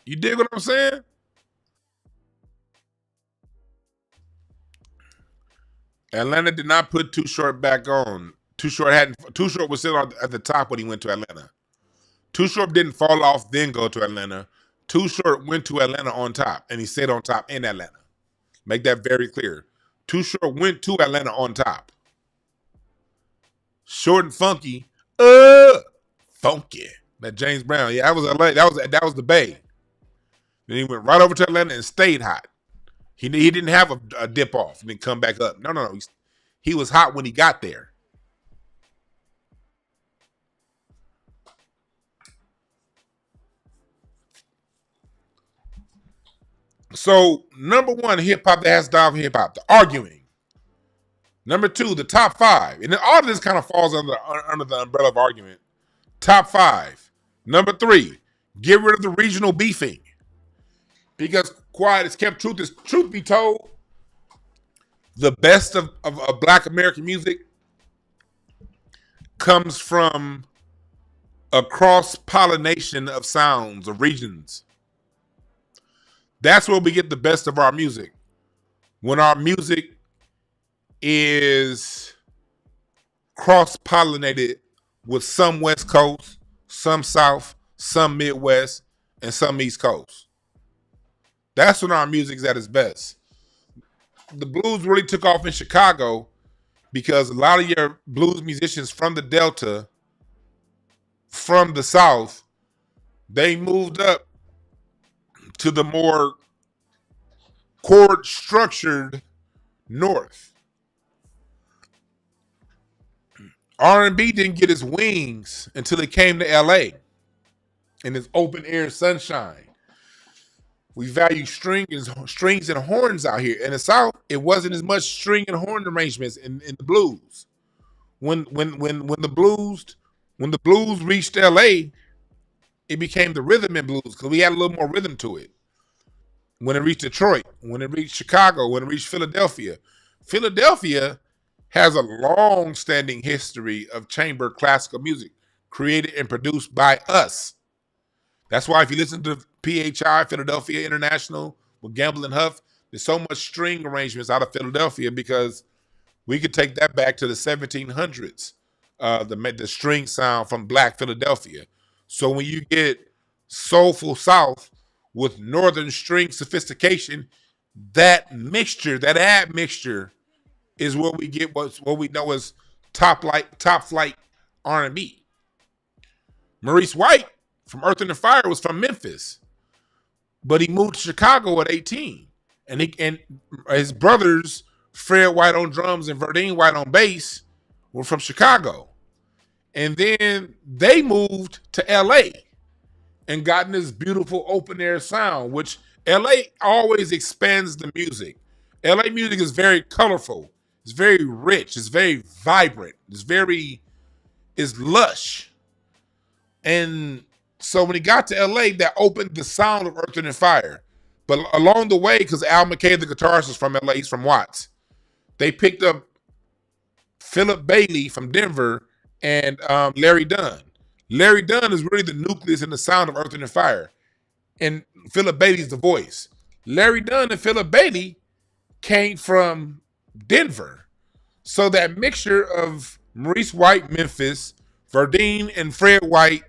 You dig what I'm saying? Atlanta did not put Too Short back on. Too Short was still at the top when he went to Atlanta. Too Short didn't fall off, then go to Atlanta. Too Short went to Atlanta on top, and he stayed on top in Atlanta. Make that very clear. Too Short went to Atlanta on top. Short and Funky, funky. That James Brown, yeah, that was LA. That was the Bay. Then he went right over to Atlanta and stayed hot. He didn't have a dip off and then come back up. No. He was hot when he got there. So, number one, hip-hop that has dive hip-hop, the arguing. Number two, the top five. And then all of this kind of falls under the umbrella of argument. Top five. Number three, get rid of the regional beefing. Because quiet is kept, truth be told, the best of Black American music comes from a cross-pollination of sounds, of regions. That's where we get the best of our music. When our music is cross-pollinated with some West Coast, some South, some Midwest, and some East Coast. That's when our music's at its best. The blues really took off in Chicago because a lot of your blues musicians from the Delta, from the South, they moved up to the more chord-structured North. R&B didn't get its wings until it came to LA and its open-air sunshine. We value strings and horns out here. In the South, it wasn't as much string and horn arrangements in the blues. When the blues reached LA, it became the rhythm and blues because we had a little more rhythm to it. When it reached Detroit, when it reached Chicago, when it reached Philadelphia. Philadelphia has a long-standing history of chamber classical music created and produced by us. That's why if you listen to PHI, Philadelphia International, with Gamble and Huff, there's so much string arrangements out of Philadelphia because we could take that back to the 1700s, the string sound from Black Philadelphia. So when you get soulful South with northern string sophistication, that admixture is what we get what we know as top flight R&B. Maurice White from Earth and Fire was from Memphis, but he moved to Chicago at 18, and his brothers Fred White on drums and Verdine White on bass were from Chicago. And then they moved to LA and gotten this beautiful open air sound, which LA always expands the music. LA music is very colorful. It's very rich. It's very vibrant. It's lush. And so when he got to LA, that opened the sound of Earth, Wind and Fire. But along the way, because Al McKay, the guitarist, is from LA, he's from Watts, they picked up Philip Bailey from Denver and Larry Dunn. Larry Dunn is really the nucleus and the sound of Earth, Wind and Fire. And Philip Bailey's the voice. Larry Dunn and Philip Bailey came from Denver. So that mixture of Maurice White, Memphis, Verdine and Fred White,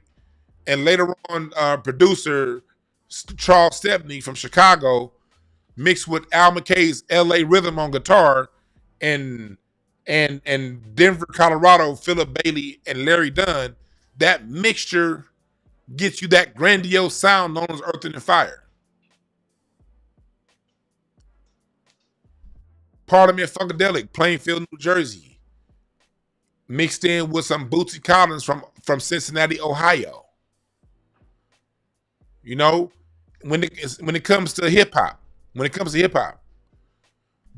and later on producer Charles Stepney from Chicago, mixed with Al McKay's LA rhythm on guitar, and Denver, Colorado, Philip Bailey and Larry Dunn, that mixture gets you that grandiose sound known as Earth, Wind and Fire. Parliament Funkadelic, Plainfield, New Jersey, mixed in with some Bootsy Collins from Cincinnati, Ohio. You know, when it comes to hip hop,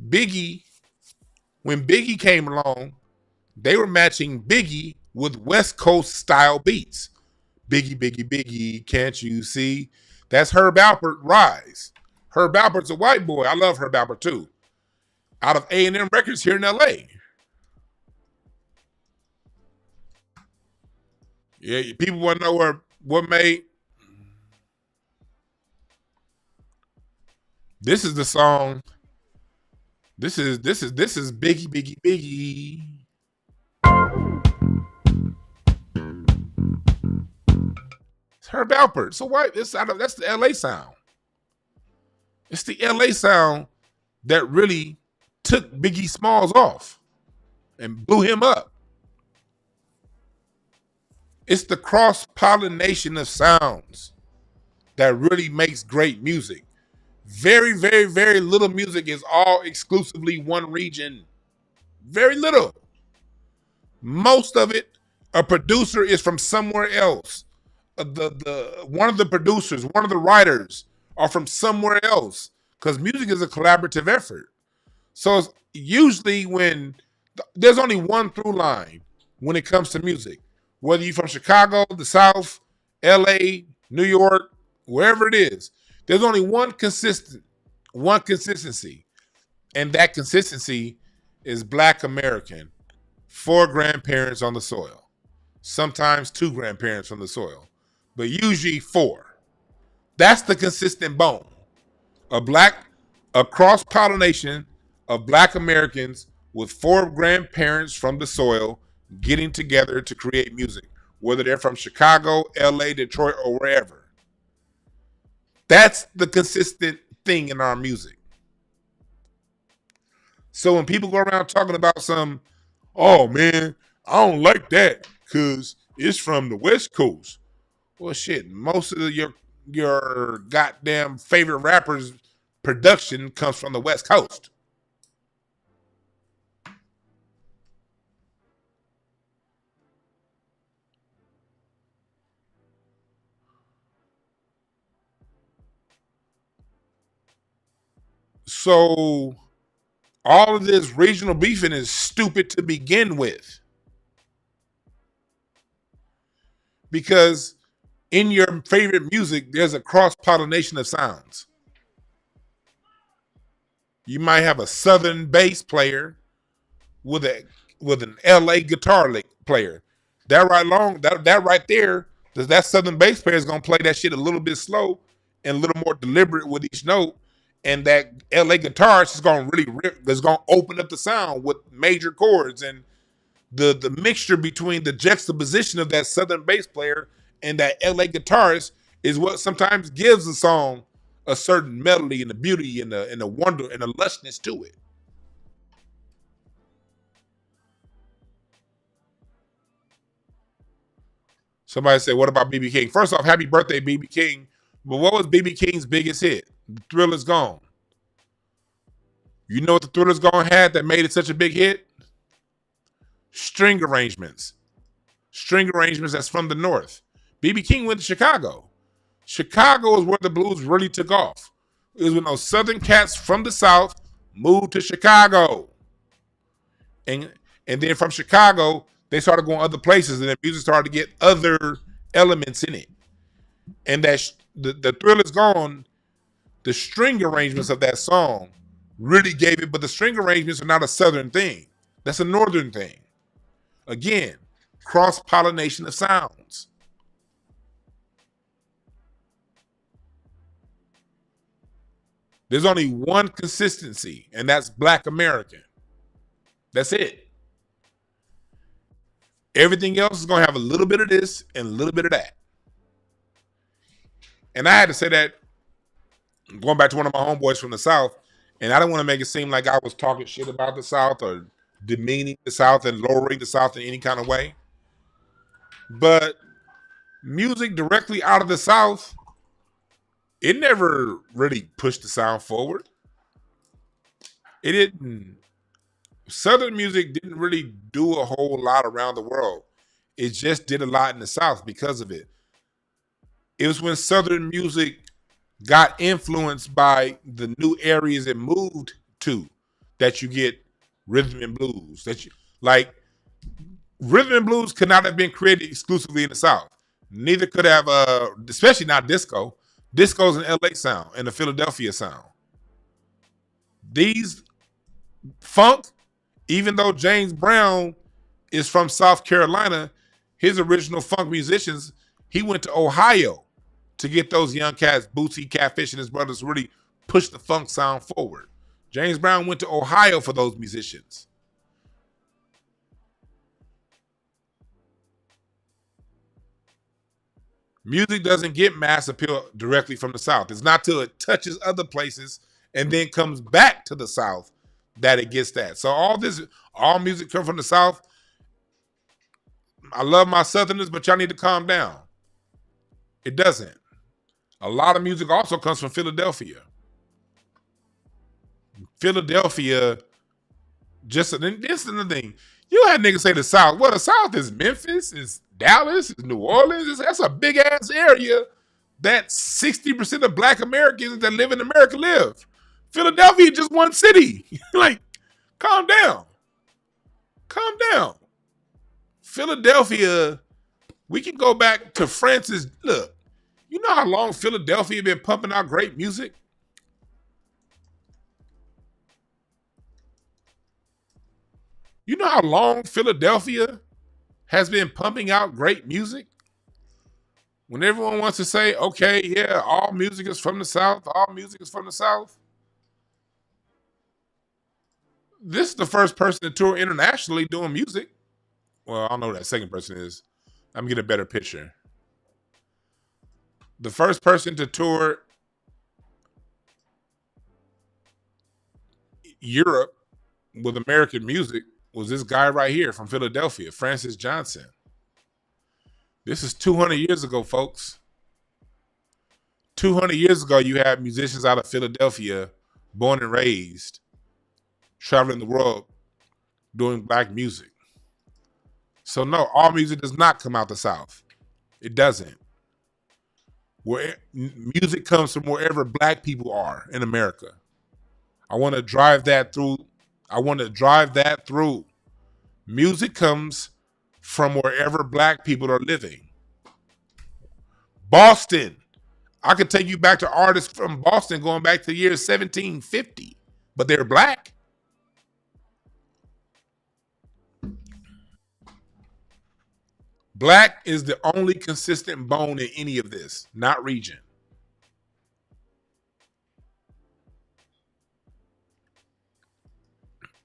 Biggie, when Biggie came along, they were matching Biggie with West Coast style beats. Biggie, Biggie, Biggie, can't you see? That's Herb Alpert, Rise. Herb Alpert's a white boy. I love Herb Alpert too. Out of A&M Records here in LA. Yeah, people want to know what made. This is the song. This is Biggie, Biggie, Biggie. It's Herb Alpert. So why? That's the LA sound. It's the LA sound that really took Biggie Smalls off and blew him up. It's the cross-pollination of sounds that really makes great music. Very, very, very little music is all exclusively one region. Very little. Most of it, a producer is from somewhere else. One of the producers, one of the writers are from somewhere else, because music is a collaborative effort. So it's usually when there's only one through line when it comes to music, whether you're from Chicago, the South, LA, New York, wherever it is, there's only one consistency, and that consistency is Black American. 4 grandparents on the soil, sometimes 2 grandparents on the soil, but usually 4. That's the consistent bone. A cross-pollination of Black Americans with 4 grandparents from the soil getting together to create music, whether they're from Chicago, LA, Detroit, or wherever. That's the consistent thing in our music. So when people go around talking about oh man, I don't like that because it's from the West Coast. Well, shit, most of your goddamn favorite rappers' production comes from the West Coast. So all of this regional beefing is stupid to begin with. Because in your favorite music, there's a cross-pollination of sounds. You might have a Southern bass player with an LA guitar player. That right there, that Southern bass player is gonna play that shit a little bit slow and a little more deliberate with each note. And that LA guitarist is gonna open up the sound with major chords, and the mixture between the juxtaposition of that Southern bass player and that LA guitarist is what sometimes gives a song a certain melody and the beauty and the wonder and the lushness to it. Somebody said, what about BB King? First off, happy birthday, BB King. But what was BB King's biggest hit? The Thrill Is Gone. You know what the Thrillers Gone had that made it such a big hit? String arrangements. String arrangements that's from the North. B.B. King went to Chicago. Chicago is where the blues really took off. It was when those Southern cats from the South moved to Chicago. And then from Chicago, they started going other places, and the music started to get other elements in it. And that the Thrillers Gone, the string arrangements of that song really gave it, but the string arrangements are not a Southern thing. That's a Northern thing. Again, cross-pollination of sounds. There's only one consistency, and that's Black American. That's it. Everything else is going to have a little bit of this and a little bit of that. And I had to say that going back to one of my homeboys from the South, and I don't want to make it seem like I was talking shit about the South or demeaning the South and lowering the South in any kind of way. But music directly out of the South, it never really pushed the sound forward. It didn't. Southern music didn't really do a whole lot around the world. It just did a lot in the South because of it. It was when Southern music got influenced by the new areas it moved to that you get rhythm and blues. Rhythm and blues could not have been created exclusively in the South. Neither could have, especially not disco. Disco's an LA sound and a Philadelphia sound. These funk, even though James Brown is from South Carolina, his original funk musicians, he went to Ohio to get those young cats, Bootsy, Catfish, and his brothers, really push the funk sound forward. James Brown went to Ohio for those musicians. Music doesn't get mass appeal directly from the South. It's not till it touches other places and then comes back to the South that it gets that. So all music comes from the South. I love my Southerners, but y'all need to calm down. It doesn't. A lot of music also comes from Philadelphia. Philadelphia, this is another thing. You had niggas say the South. Well, the South is Memphis, is Dallas, is New Orleans. That's a big ass area that 60% of Black Americans that live in America live. Philadelphia is just one city. Like, calm down. Calm down. Philadelphia, we can go back to Francis. Look, you know how long Philadelphia been pumping out great music? You know how long Philadelphia has been pumping out great music? When everyone wants to say, okay, yeah, all music is from the South, all music is from the South. This is the first person to tour internationally doing music. Well, I don't know who that second person is. I'm gonna get a better picture. The first person to tour Europe with American music was this guy right here from Philadelphia, Francis Johnson. This is 200 years ago, folks. 200 years ago, you had musicians out of Philadelphia, born and raised, traveling the world doing Black music. So no, all music does not come out the South. It doesn't. Music comes from wherever Black people are in America. I want to drive that through. Music comes from wherever Black people are living. Boston. I could take you back to artists from Boston going back to the year 1750, but they're Black. Black is the only consistent bone in any of this, not region.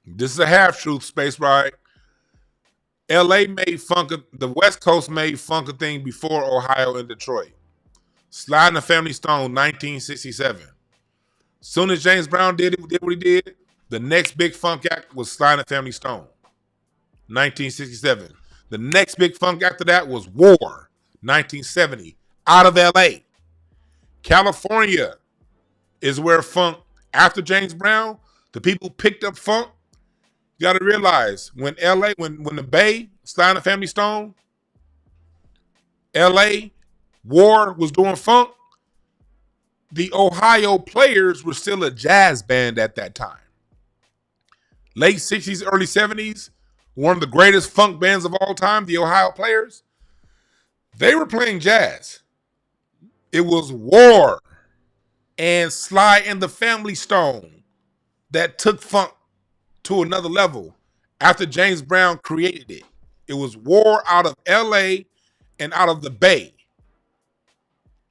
This is a half-truth, Space Ride. LA made funk, the West Coast made funk a thing before Ohio and Detroit. Sly and the Family Stone, 1967. Soon as James Brown did what he did, the next big funk act was Sly and the Family Stone, 1967. The next big funk after that was War, 1970, out of LA. California is where funk, after James Brown, The people who picked up funk, you got to realize when LA, when the Bay, Sly and the Family Stone, LA, War was doing funk, the Ohio Players were still a jazz band at that time. Late 60s, early 70s, one of the greatest funk bands of all time, the Ohio Players, they were playing jazz. It was War and Sly and the Family Stone that took funk to another level after James Brown created it. It was War out of LA and out of the Bay.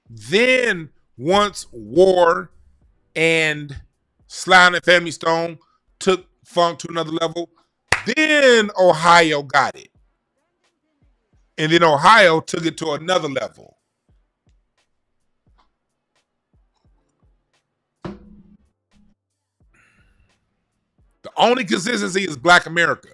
Then once War and Sly and the Family Stone took funk to another level, then Ohio got it. And then Ohio took it to another level. The only consistency is Black America.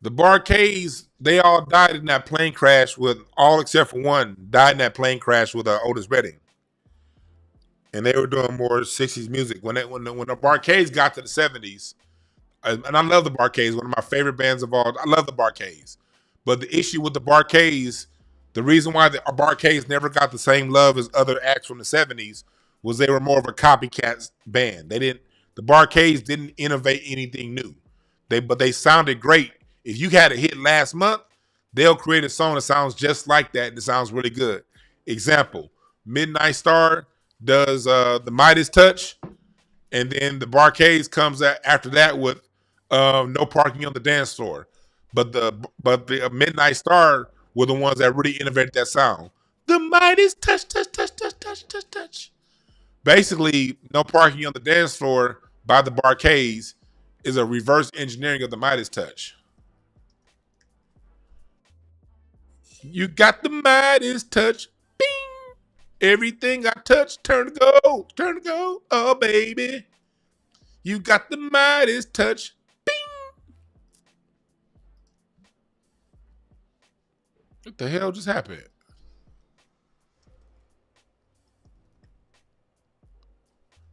The Barcades, they all died in that plane crash with, all except for one, died in that plane crash with Otis Redding. And they were doing more 60s music. When the Barcades got to the 70s, and I love the Barcades, one of my favorite bands of all, I love the Barcades. But the issue with the Barcades, the reason why the Barcades never got the same love as other acts from the 70s was they were more of a copycat band. The Barcades didn't innovate anything new. But they sounded great. If you had a hit last month, they'll create a song that sounds just like that and it sounds really good. Example, Midnight Star does the Midas Touch, and then the Barcades comes after that with No Parking on the Dance Floor. But the Midnight Star were the ones that really innovated that sound. The Midas Touch, touch, touch, touch, touch, touch, touch. Basically, No Parking on the Dance Floor by the Barcades is a reverse engineering of the Midas Touch. You got the Midas touch. Bing. Everything I touch turn to gold. Turn to gold. Oh, baby. You got the Midas touch. Bing. What the hell just happened?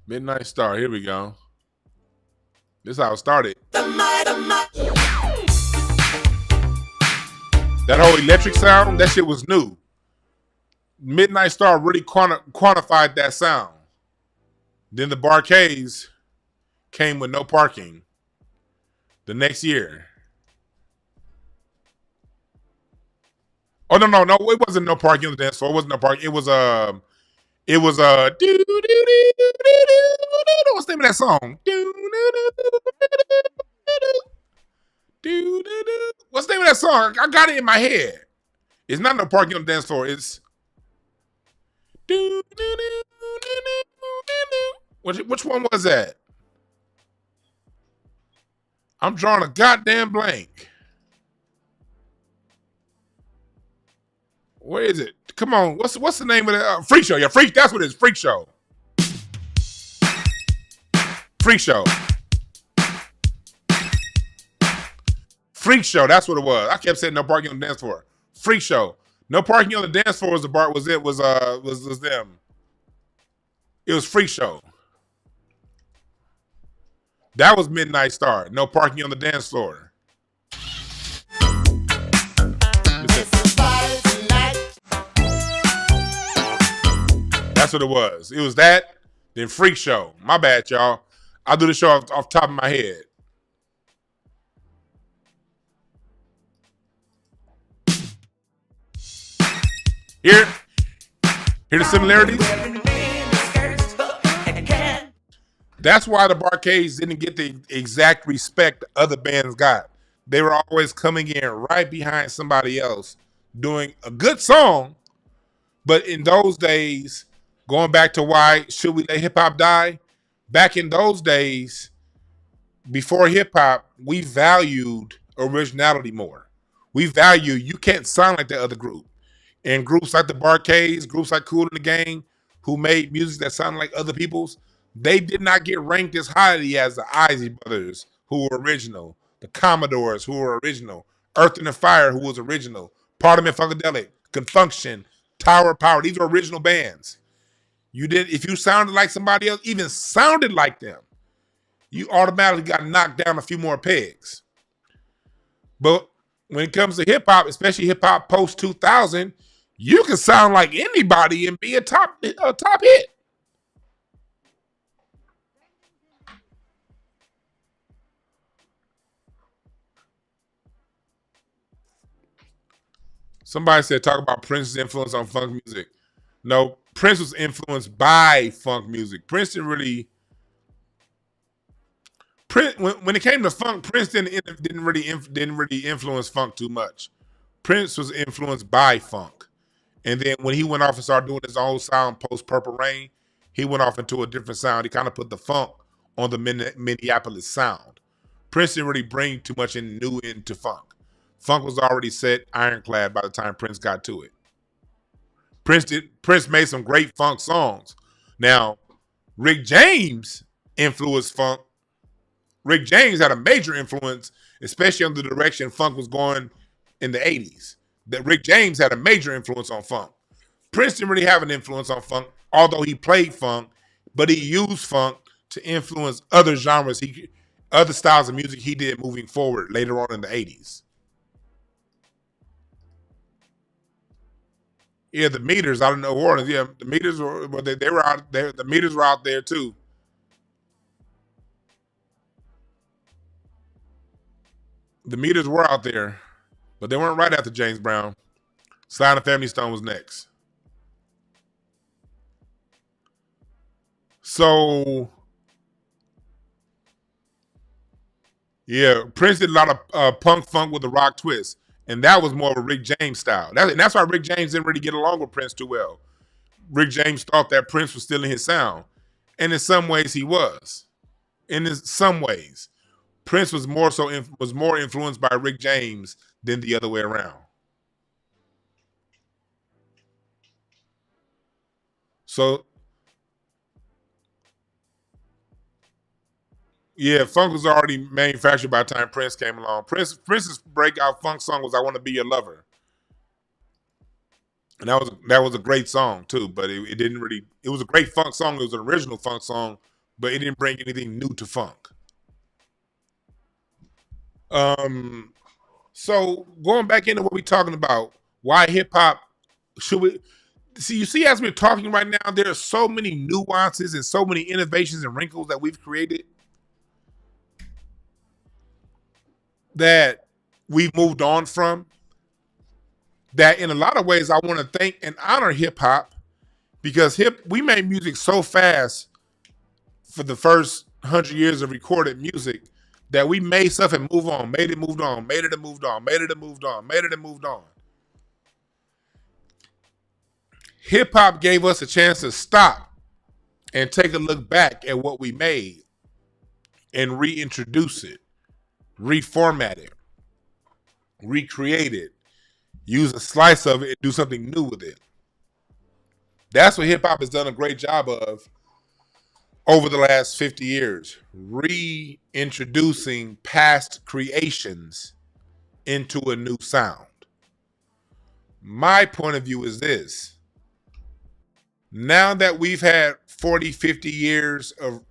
Midnight Star. Here we go. This is how it started. That whole electric sound, that shit was new. Midnight Star really quantified that sound. Then the Barcades came with No Parking the next year. Oh, no, it wasn't No Parking on the dance floor. It wasn't No Parking. It was what's the name of that song? What's the name of that song? I got it in my head. It's not No Parking on the Dance Floor. It's which one was that? I'm drawing a goddamn blank. Where is it? Come on. What's the name of that? Freak Show. Yeah, Freak. That's what it is. Freak Show. Freak Show. Freak Show. That's what it was. I kept saying No Parking on the Dance Floor. Freak Show. No Parking on the Dance Floor was them. It was Freak Show. That was Midnight Star. No Parking on the Dance Floor. That's what it was. It was that, then Freak Show. My bad, y'all. I'll do the show off top of my head. Hear the similarities? That's why the Barcades didn't get the exact respect other bands got. They were always coming in right behind somebody else doing a good song. But in those days, going back to why should we let hip hop die? Back in those days, before hip hop, we valued originality more. We value you can't sound like the other group. And groups like the Barcades, groups like Kool and the Gang, who made music that sounded like other people's, they did not get ranked as highly as the Isley Brothers, who were original, the Commodores, who were original, Earth and Fire, who was original, Parliament Funkadelic, Confunction, Tower of Power. These are original bands. You did if you sounded like somebody else, even sounded like them, you automatically got knocked down a few more pegs. But when it comes to hip hop, especially hip hop post 2000, you can sound like anybody and be a top hit. Somebody said talk about Prince's influence on funk music. No, Prince was influenced by funk music. Prince didn't really. When it came to funk, Prince didn't really influence funk too much. Prince was influenced by funk, and then when he went off and started doing his own sound post Purple Rain, he went off into a different sound. He kind of put the funk on the Minneapolis sound. Prince didn't really bring too much new into funk. Funk was already set, ironclad by the time Prince got to it. Prince made some great funk songs. Now, Rick James influenced funk. Rick James had a major influence, especially on the direction funk was going in the 80s. That Rick James had a major influence on funk. Prince didn't really have an influence on funk, although he played funk, but he used funk to influence other genres, other styles of music he did moving forward later on in the 80s. Yeah, the Meters out in New Orleans. Yeah, the Meters were they were out there. The Meters were out there too. The Meters were out there, but they weren't right after James Brown. Sly and the Family Stone was next. So, yeah, Prince did a lot of punk funk with a rock twist, and that was more of a Rick James style. That's why Rick James didn't really get along with Prince too well. Rick James thought that Prince was stealing his sound, and in some ways he was. In some ways, Prince was more influenced by Rick James than the other way around. So, yeah, funk was already manufactured by the time Prince came along. Prince's breakout funk song was "I Want to Be Your Lover," and that was a great song too. But it didn't really. It was a great funk song. It was an original funk song, but it didn't bring anything new to funk. So going back into what we're talking about, why hip hop should we see? You see, as we're talking right now, there are so many nuances and so many innovations and wrinkles that we've created that we've moved on from. That in a lot of ways, I want to thank and honor hip hop because we made music so fast for the first 100 years of recorded music that we made stuff and move on, made it moved on, made it and moved on, made it and moved on, made it and moved on. Hip hop gave us a chance to stop and take a look back at what we made and reintroduce it, reformat it, recreate it, use a slice of it and do something new with it. That's what hip hop has done a great job of over the last 50 years, reintroducing past creations into a new sound. My point of view is this. Now that we've had 40 years of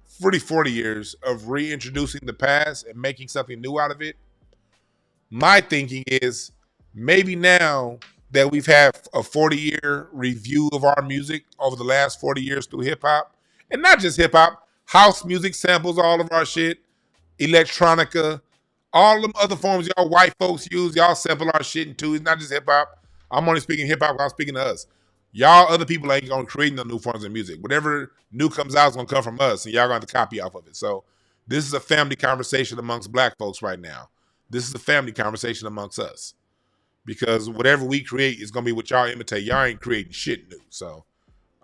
reintroducing the past and making something new out of it, my thinking is maybe now that we've had a 40-year review of our music over the last 40 years through hip hop, and not just hip hop, house music samples all of our shit, electronica, all them other forms y'all white folks use, y'all sample our shit into. It's not just hip hop. I'm only speaking hip hop. I'm speaking to us. Y'all other people ain't gonna create no new forms of music. Whatever new comes out is gonna come from us, and y'all gonna have to copy off of it. So this is a family conversation amongst black folks right now. This is a family conversation amongst us. Because whatever we create is gonna be what y'all imitate. Y'all ain't creating shit new. So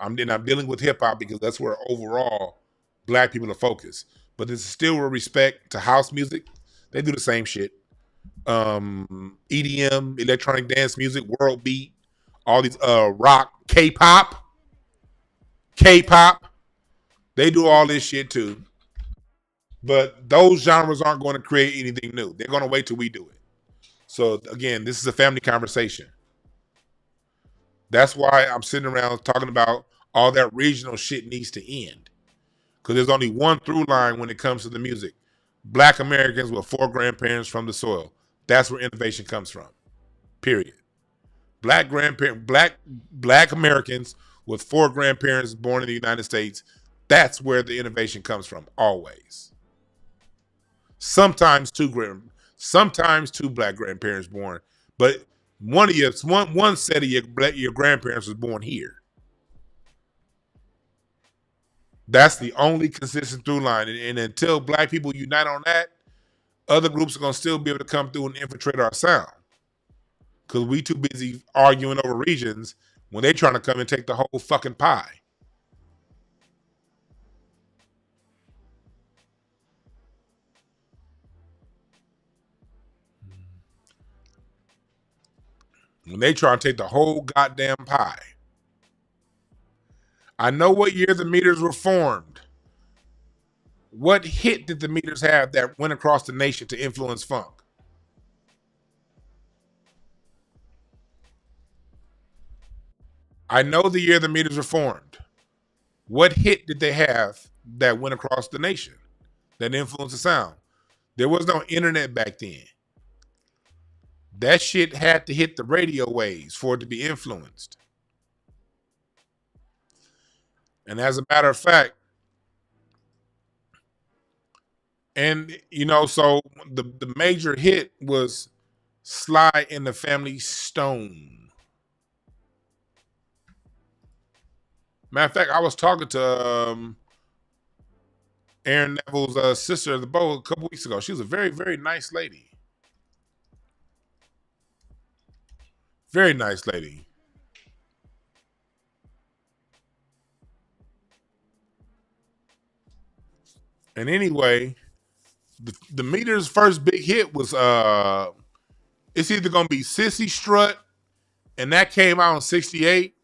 I'm dealing with hip hop because that's where overall black people are focused. But there's still with respect to house music. They do the same shit. EDM, electronic dance music, world beat, all these rock, K-pop. They do all this shit too. But those genres aren't going to create anything new. They're going to wait till we do it. So again, this is a family conversation. That's why I'm sitting around talking about all that regional shit needs to end. Because there's only one through line when it comes to the music. Black Americans with 4 grandparents from the soil. That's where innovation comes from. Period. Black Americans with 4 grandparents born in the United States. That's where the innovation comes from. Always. Sometimes 2 black grandparents born, but one set of your grandparents was born here. That's the only consistent through line. And until black people unite on that, other groups are going to still be able to come through and infiltrate our sound. Because we too busy arguing over regions when they trying to come and take the whole fucking pie. When they try to take the whole goddamn pie. I know what year the meters were formed. What hit did the meters have that went across the nation to influence funk? I know the year the meters were formed. What hit did they have that went across the nation that influenced the sound? There was no internet back then. That shit had to hit the radio waves for it to be influenced. And as a matter of fact, and so the major hit was Sly and the Family Stone. Matter of fact, I was talking to Aaron Neville's sister of the bow a couple weeks ago. She was a very, very nice lady. Very nice lady. And anyway, the Meters' first big hit was it's either gonna be Sissy Strut, and that came out in '68,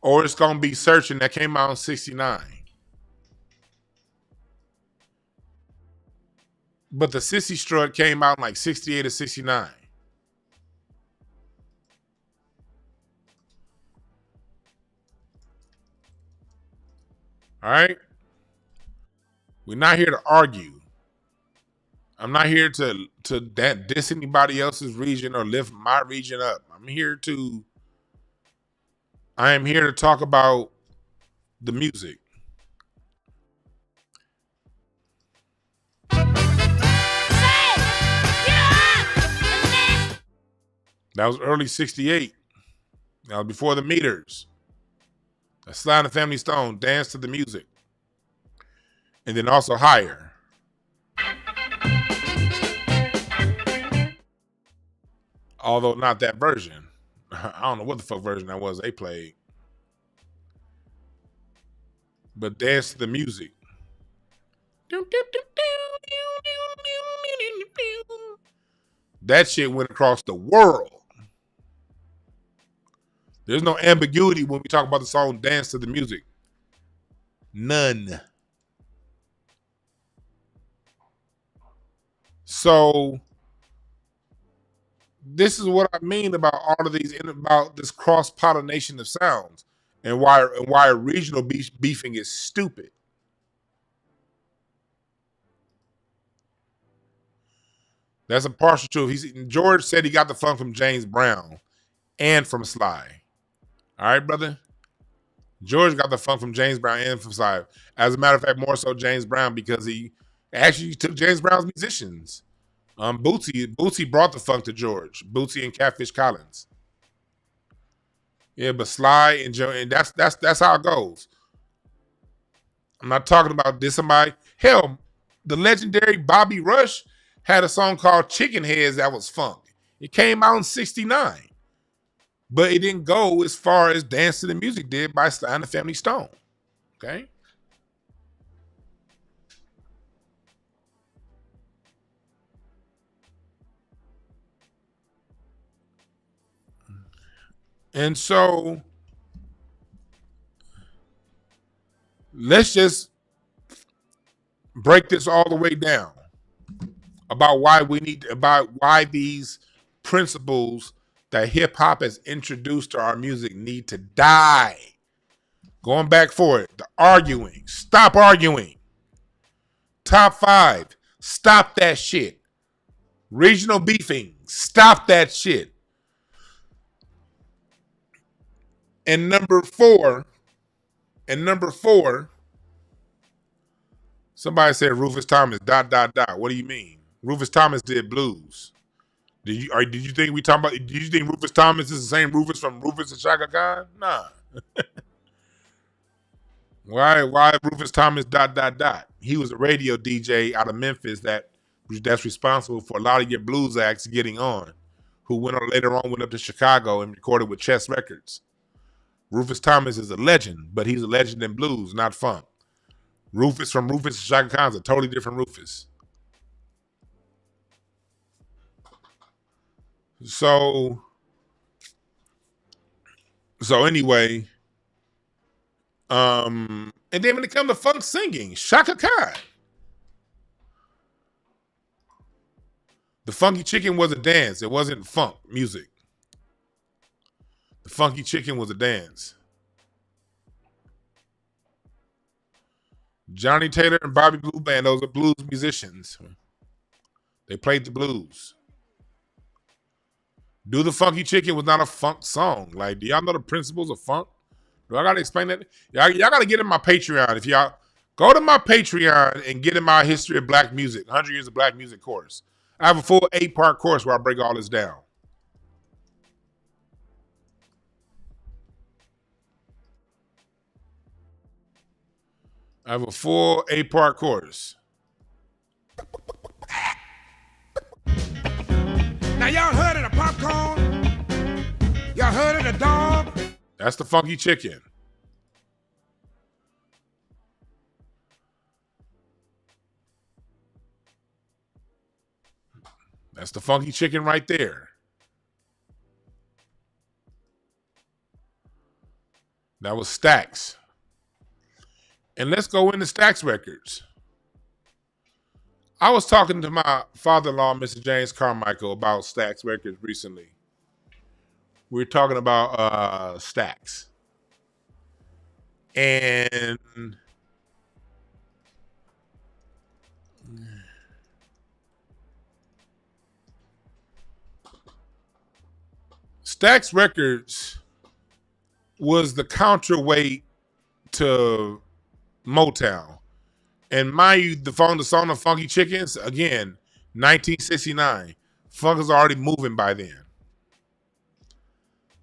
or it's gonna be Searching, that came out in '69. But the Sissy Strut came out in like '68 or '69. All right? We're not here to argue. I'm not here to diss anybody else's region or lift my region up. I am here to talk about the music. That was early '68. That was before the Meters. Sly and the Family Stone, Dance to the Music. And then also Higher. Although not that version. I don't know what the fuck version that was they played. But Dance to the Music. That shit went across the world. There's no ambiguity when we talk about the song Dance to the Music. None. So this is what I mean about all of these, about this cross-pollination of sounds, and why regional beefing is stupid. That's a partial truth. George said he got the funk from James Brown and from Sly. All right, brother? George got the funk from James Brown and from Sly. As a matter of fact, more so James Brown, because he actually took James Brown's musicians. Bootsy brought the funk to George. Bootsy and Catfish Collins. Yeah, but Sly and Joe, and that's how it goes. I'm not talking about this somebody. Hell, the legendary Bobby Rush had a song called Chicken Heads that was funk. It came out in '69. But it didn't go as far as Dance to the Music did by Sly and the Family Stone. Okay? And so let's just break this all the way down about why these principles that hip hop has introduced to our music need to die. Going back for it. The arguing. Stop arguing. Top 5. Stop that shit. Regional beefing. Stop that shit. And number four, somebody said Rufus Thomas, ... What do you mean? Rufus Thomas did blues. Did you think we talking about, did you think Rufus Thomas is the same Rufus from Rufus and Shaka Khan? Nah. Why Rufus Thomas ... He was a radio DJ out of Memphis that's responsible for a lot of your blues acts getting on, who went up to Chicago and recorded with Chess Records. Rufus Thomas is a legend, but he's a legend in blues, not funk. Rufus from Rufus and Shaka Khan is a totally different Rufus. So anyway, and then when it comes to funk singing, Shaka Khan. The Funky Chicken was a dance. It wasn't funk music. The Funky Chicken was a dance. Johnny Taylor and Bobby Blue Band, those are blues musicians. They played the blues. Do the Funky Chicken was not a funk song. Like, do y'all know the principles of funk? Do I gotta explain that? Y'all gotta get in my Patreon. If y'all go to my Patreon and get in my History of Black Music, 100 Years of Black Music course. I have a full 8-part course where I break all this down. I have a full 8-part course. Now y'all heard of the popcorn? Y'all heard of the dog? That's the Funky Chicken. That's the Funky Chicken right there. That was Stax. And let's go into Stax Records. I was talking to my father-in-law, Mr. James Carmichael, about Stax Records recently. We were talking about Stax. And Stax Records was the counterweight to Motown. And mind you, the song of Funky Chickens, again, 1969. Funk was already moving by then.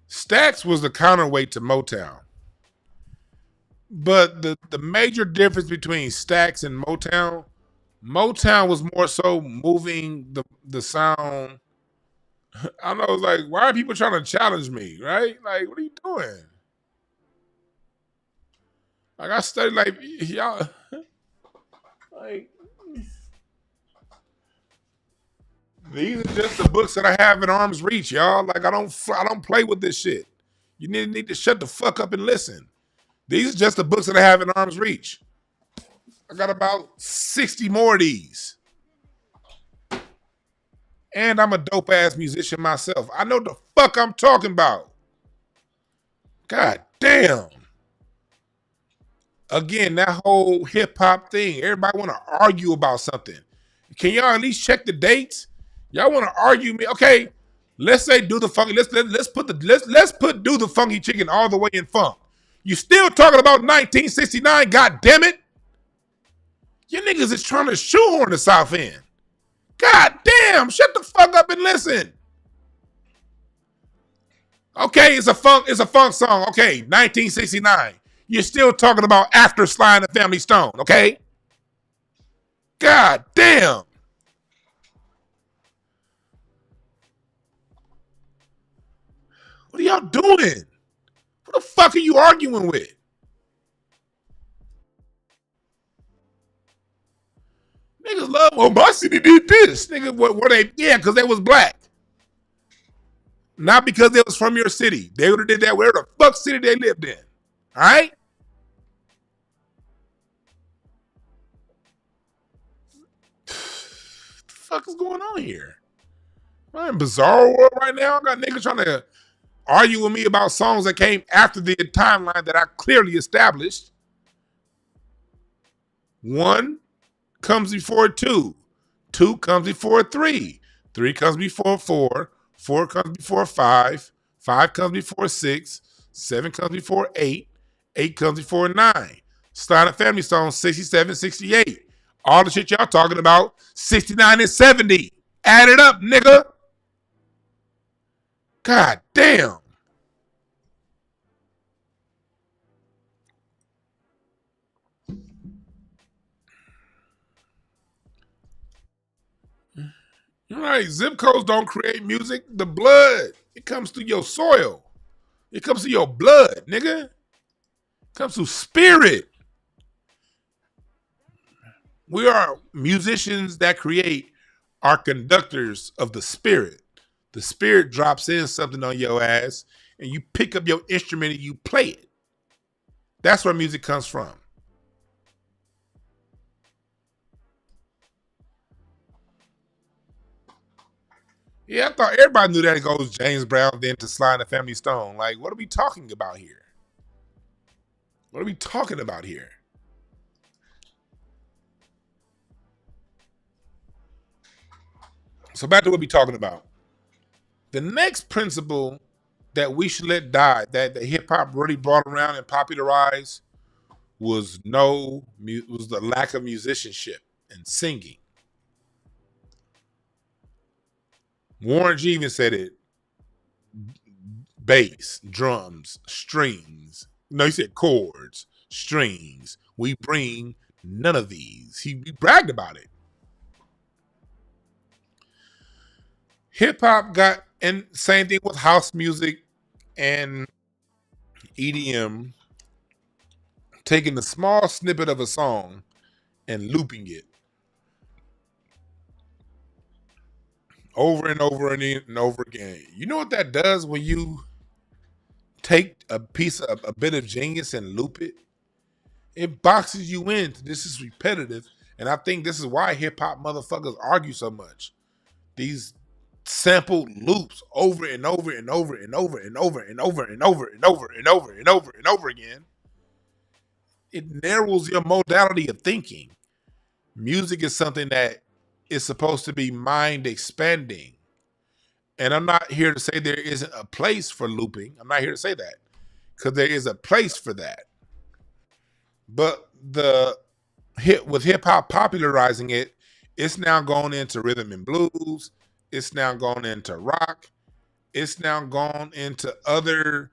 Stax was the counterweight to Motown. But the major difference between Stax and Motown was more so moving the sound. I know, it's like, why are people trying to challenge me, right? Like, what are you doing? Like, I studied, like, y'all, like, these are just the books that I have in arm's reach, y'all. Like, I don't play with this shit. You need to shut the fuck up and listen. These are just the books that I have in arm's reach. I got about 60 more of these. And I'm a dope-ass musician myself. I know the fuck I'm talking about. God damn. Again, that whole hip-hop thing, everybody want to argue about something. Can y'all at least check the dates? Y'all want to argue me? Okay, let's say do the funky. Let's put do the Funky Chicken all the way in funk. You still talking about 1969? God damn it! You niggas is trying to shoehorn the South End. God damn! Shut the fuck up and listen. Okay, it's a funk song. Okay, 1969. You're still talking about after Sly and the Family Stone. Okay. God damn. What are y'all doing? What the fuck are you arguing with? Niggas love, well, my city did this. Nigga, were they? Yeah, because they was black. Not because they was from your city. They would have did that wherever the fuck city they lived in. All right? What the fuck is going on here? I'm in bizarre world right now. I got niggas trying to argue with me about songs that came after the timeline that I clearly established. 1 comes before 2. 2 comes before 3. 3 comes before 4. 4 comes before 5. 5 comes before 6. 7 comes before 8. 8 comes before 9. Sly and the Family Stone, 67, 68. All the shit y'all talking about, 69 and 70. Add it up, nigga. God damn. All right, zip codes don't create music. The blood, it comes through your soil. It comes through your blood, nigga. It comes through spirit. We are musicians that create, are conductors of the spirit. The spirit drops in something on your ass and you pick up your instrument and you play it. That's where music comes from. Yeah, I thought everybody knew that. It goes James Brown, then to Sly and the Family Stone. Like, what are we talking about here? What are we talking about here? So back to what we're talking about. The next principle that we should let die, that the hip hop really brought around and popularized, was the lack of musicianship and singing. Warren G even said it. Bass, drums, strings. No, he said chords, strings. We bring none of these. He bragged about it. Hip hop got, and same thing with house music and EDM, taking a small snippet of a song and looping it over and over and over again. You know what that does when you take a bit of genius and loop it? It boxes you in. This is repetitive. And I think this is why hip hop motherfuckers argue so much. These sampled loops over and over and over and over and over and over and over and over and over and over and over again. It narrows your modality of thinking. Music is something that is supposed to be mind expanding. And I'm not here to say there isn't a place for looping. I'm not here to say that, because there is a place for that. But with hip hop popularizing it, it's now gone into rhythm and blues. It's now gone into rock. It's now gone into other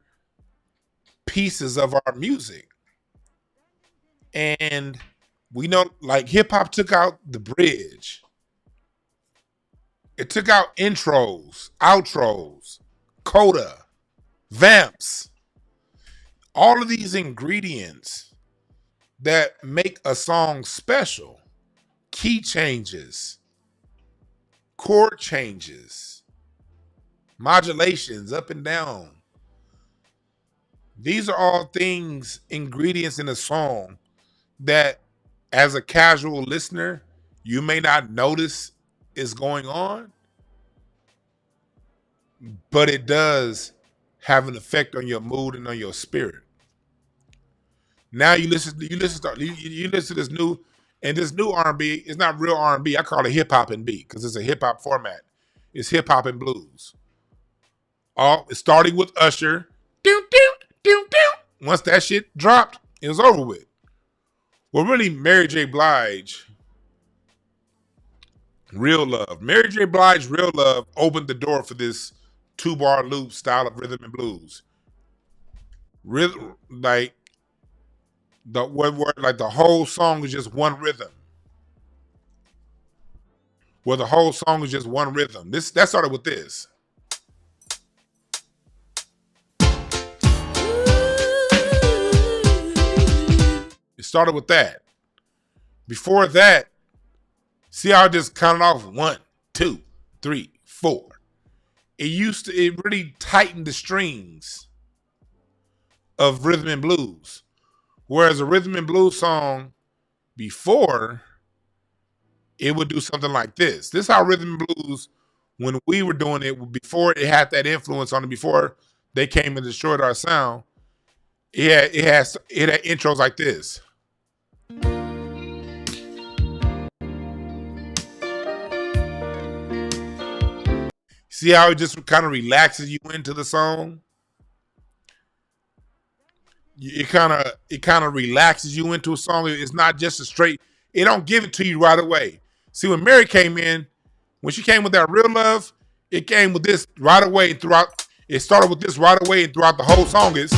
pieces of our music. And we know, like, hip hop took out the bridge. It took out intros, outros, coda, vamps. All of these ingredients that make a song special. Key changes, chord changes, modulations up and down. These are all things, ingredients in a song that, as a casual listener, you may not notice is going on, but it does have an effect on your mood and on your spirit. Now you listen to this new, and this new R&B, it's not real R&B. I call it hip hop and beat because it's a hip hop format. It's hip hop and blues. It's starting with Usher. Once that shit dropped, it was over with. Well, really, Mary J. Blige, Real Love. Mary J. Blige, Real Love opened the door for this 2-bar loop style of rhythm and blues. Like the whole song is just one rhythm. Where the whole song is just one rhythm. That started with this. It started with that. Before that, see how I just counted off 1, 2, 3, 4. It really tightened the strings of rhythm and blues. Whereas a rhythm and blues song before, it would do something like this. This is how rhythm and blues, when we were doing it, before it had that influence on it, before they came and destroyed our sound. It had intros like this. See how it just kind of relaxes you into the song? It kind of relaxes you into a song. It's not just a straight. It don't give it to you right away. See, when Mary came in, when she came with that Real Love, it came with this right away and throughout. It started with this right away and throughout the whole song is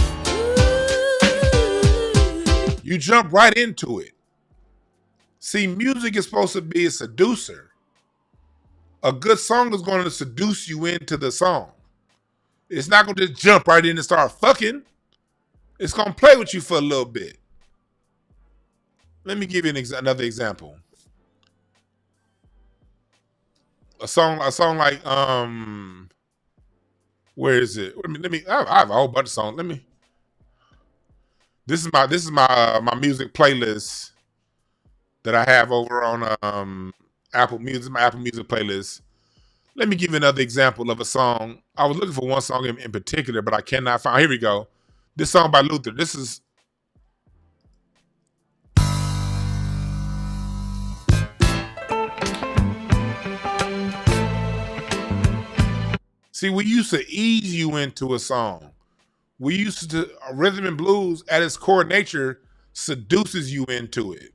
you jump right into it. See, music is supposed to be a seducer. A good song is going to seduce you into the song. It's not going to just jump right in and start fucking. It's going to play with you for a little bit. Let me give you another example. A song like where is it? I have a whole bunch of songs. This is my music playlist that I have over on Apple Music, my Apple Music playlist. Let me give you another example of a song. I was looking for one song in particular, but I cannot find. Here we go. This song by Luther. This is. See, we used to ease you into a song. We used to, rhythm and blues at its core nature seduces you into it.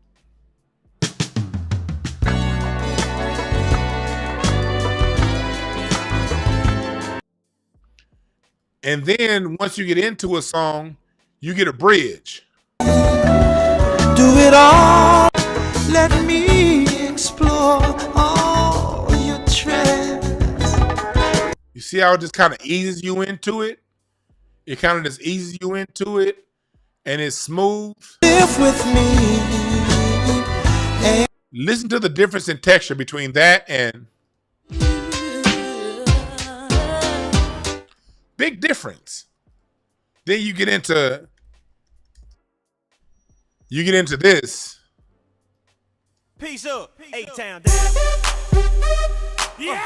And then once you get into a song, you get a bridge. Do it all. Let me explore all your treasures. You see how it just kind of eases you into it? It kind of just eases you into it, and it's smooth. Live with me. Listen to the difference in texture between that and big difference. Then you get into this. Peace up, A-Town down. Yeah.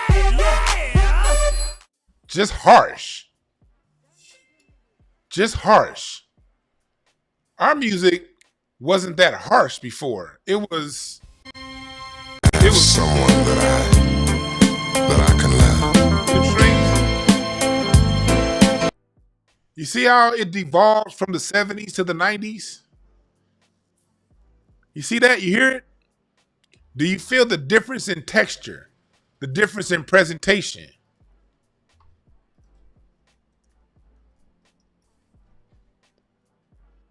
Just harsh. Just harsh. Our music wasn't that harsh before. It was someone that I can love. You see how it devolved from the 70s to the 90s? You see that? You hear it? Do you feel the difference in texture? The difference in presentation?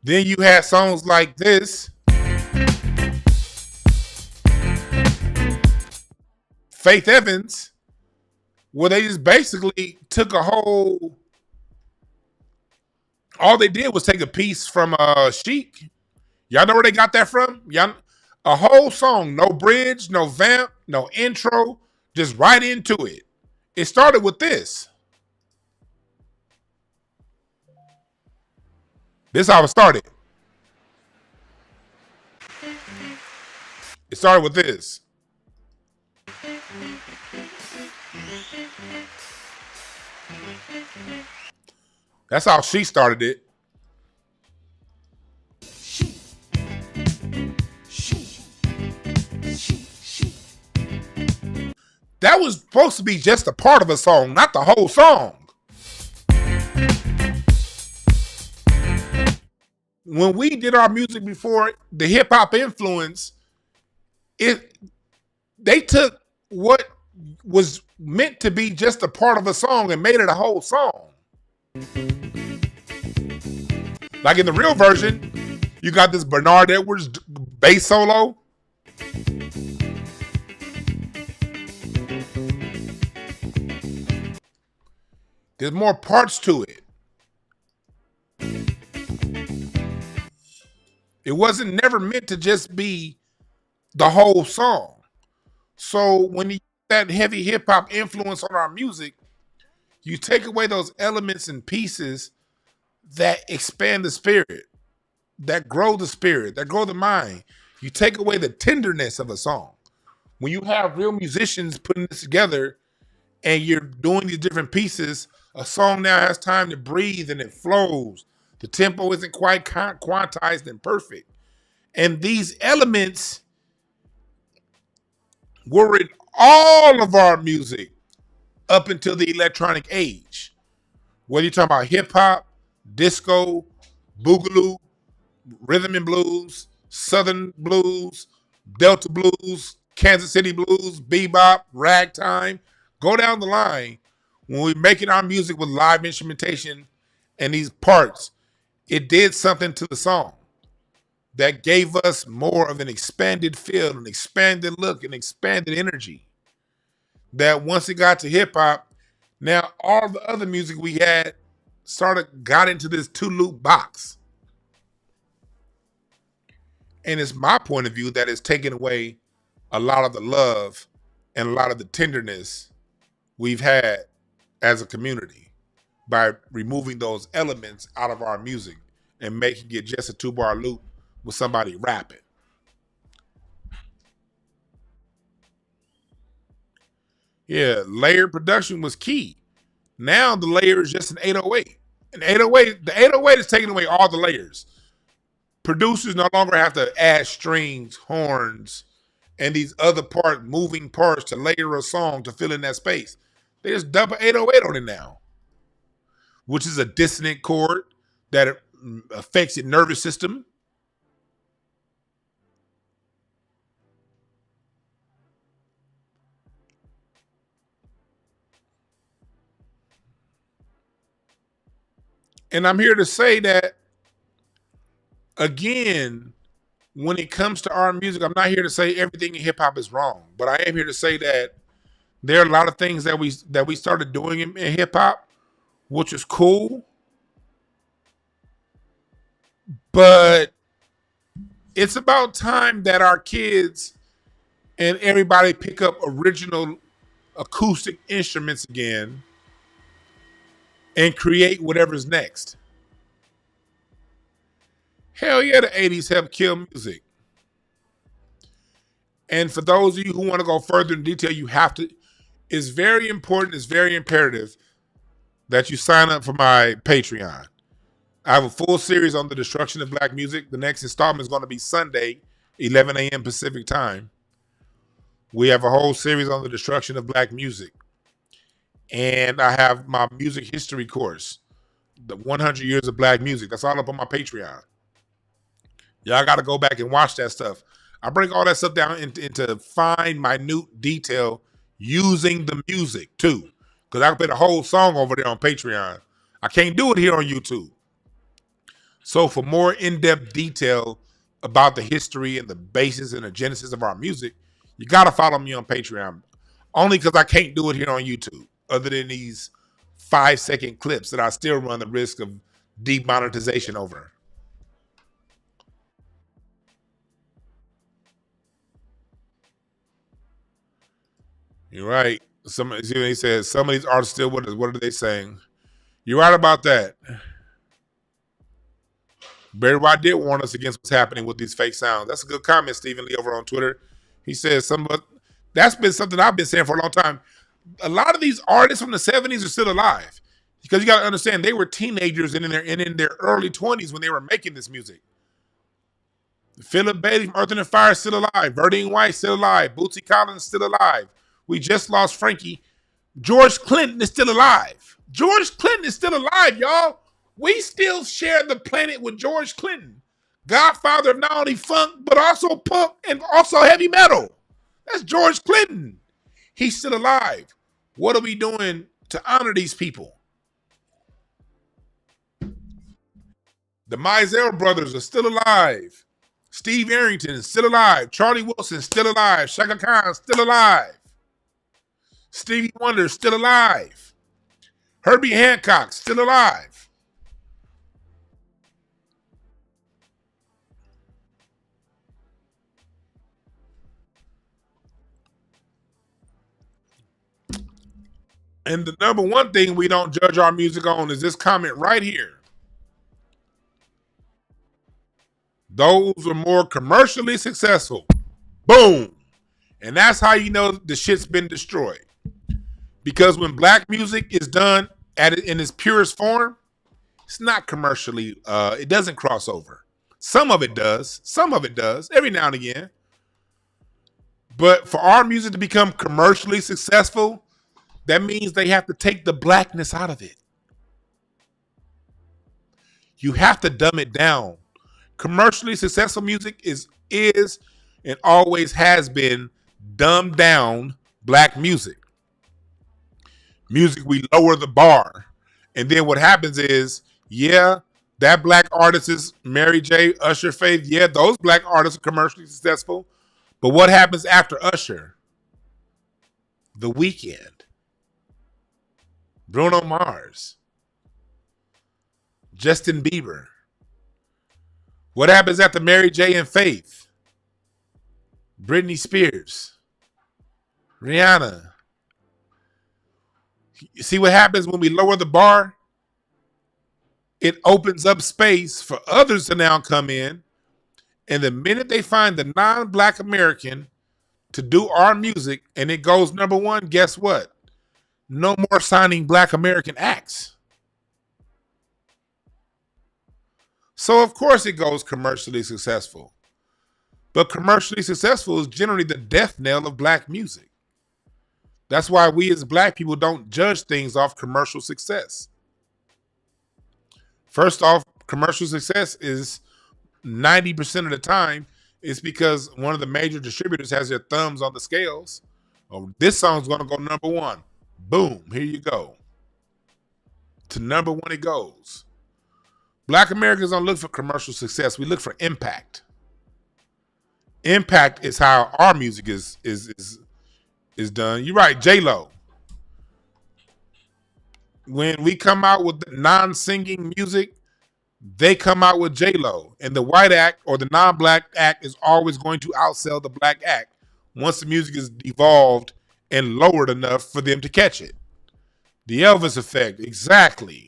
Then you had songs like this. Faith Evans, where they just basically took all they did was take a piece from Chic. Y'all know where they got that from? A whole song, no bridge, no vamp, no intro, just right into it. It started with this. This is how it started. It started with this. That's how she started it. That was supposed to be just a part of a song, not the whole song. When we did our music before the hip hop influence, they took what was meant to be just a part of a song and made it a whole song. Like in the real version, you got this Bernard Edwards bass solo. There's more parts to it. It wasn't never meant to just be the whole song. So when you get that heavy hip hop influence on our music, you take away those elements and pieces that expand the spirit, that grow the spirit, that grow the mind. You take away the tenderness of a song. When you have real musicians putting this together and you're doing these different pieces, A song now has time to breathe and it flows. The tempo isn't quite quantized and perfect. And these elements were in all of our music up until the electronic age. Whether you're talking about hip hop, disco, boogaloo, rhythm and blues, southern blues, delta blues, Kansas City blues, bebop, ragtime, go down the line. When we're making our music with live instrumentation and these parts, it did something to the song that gave us more of an expanded feel, an expanded look, an expanded energy. That once it got to hip hop, now all the other music we had got into this two loop box. And it's my point of view that it's taken away a lot of the love and a lot of the tenderness we've had as a community by removing those elements out of our music and making it just a 2-bar loop with somebody rapping. Yeah, layered production was key. Now the layer is just an 808. The 808 is taking away all the layers. Producers no longer have to add strings, horns, and these other moving parts to layer a song to fill in that space. They just dump an 808 on it now, which is a dissonant chord that affects your nervous system. And I'm here to say that, again, when it comes to our music, I'm not here to say everything in hip hop is wrong, but I am here to say that there are a lot of things that we started doing in hip hop, which is cool, but it's about time that our kids and everybody pick up original acoustic instruments again and create whatever's next. Hell yeah, the 80s helped kill music. And for those of you who want to go further in detail, you have to. It's very important, it's very imperative that you sign up for my Patreon. I have a full series on the destruction of black music. The next installment is going to be Sunday, 11 a.m. Pacific time. We have a whole series on the destruction of black music. And I have my music history course, the 100 years of black music. That's all up on my Patreon. Y'all got to go back and watch that stuff. I break all that stuff down into fine, minute detail using the music too. Because I can put a whole song over there on Patreon. I can't do it here on YouTube. So for more in-depth detail about the history and the basis and the genesis of our music, you got to follow me on Patreon. Only because I can't do it here on YouTube, other than these 5-second clips that I still run the risk of demonetization over. You're right. He says some of these artists still with us. What are they saying? You're right about that. Barry White did warn us against what's happening with these fake sounds. That's a good comment, Stephen Lee, over on Twitter. He says that's been something I've been saying for a long time. A lot of these artists from the 70s are still alive. Because you got to understand, they were teenagers and in their early 20s when they were making this music. Philip Bailey from Earth and Fire is still alive. Verdine White still alive. Bootsy Collins still alive. We just lost Frankie. George Clinton is still alive. George Clinton is still alive, y'all. We still share the planet with George Clinton. Godfather of not only funk, but also punk and also heavy metal. That's George Clinton. He's still alive. What are we doing to honor these people? The Mizell brothers are still alive. Steve Arrington is still alive. Charlie Wilson still alive. Shaka Khan still alive. Stevie Wonder still alive. Herbie Hancock still alive. And the number one thing we don't judge our music on is this comment right here. Those are more commercially successful. Boom. And that's how you know the shit's been destroyed. Because when black music is done at it in its purest form, it's not commercially, it doesn't cross over. Some of it does. Some of it does, every now and again. But for our music to become commercially successful, that means they have to take the blackness out of it. You have to dumb it down. Commercially successful music is and always has been dumbed down black music. Music, we lower the bar. And then what happens is, yeah, that black artist is Mary J, Usher, Faith. Yeah, those black artists are commercially successful. But what happens after Usher? The Weeknd, Bruno Mars, Justin Bieber. What happens after Mary J and Faith? Britney Spears, Rihanna. You see what happens when we lower the bar? It opens up space for others to now come in. And the minute they find the non-black American to do our music and it goes number one, guess what? No more signing black American acts. So of course it goes commercially successful. But commercially successful is generally the death knell of black music. That's why we as black people don't judge things off commercial success. First off, commercial success is 90% of the time it's because one of the major distributors has their thumbs on the scales. Oh, this song's going to go number one. Boom, here you go. To number one it goes. Black Americans don't look for commercial success. We look for impact. Impact is how our music is done. You're right, J-Lo. When we come out with the non-singing music, they come out with J-Lo. And the white act or the non-black act is always going to outsell the black act once the music is evolved and lowered enough for them to catch it. The Elvis effect, exactly.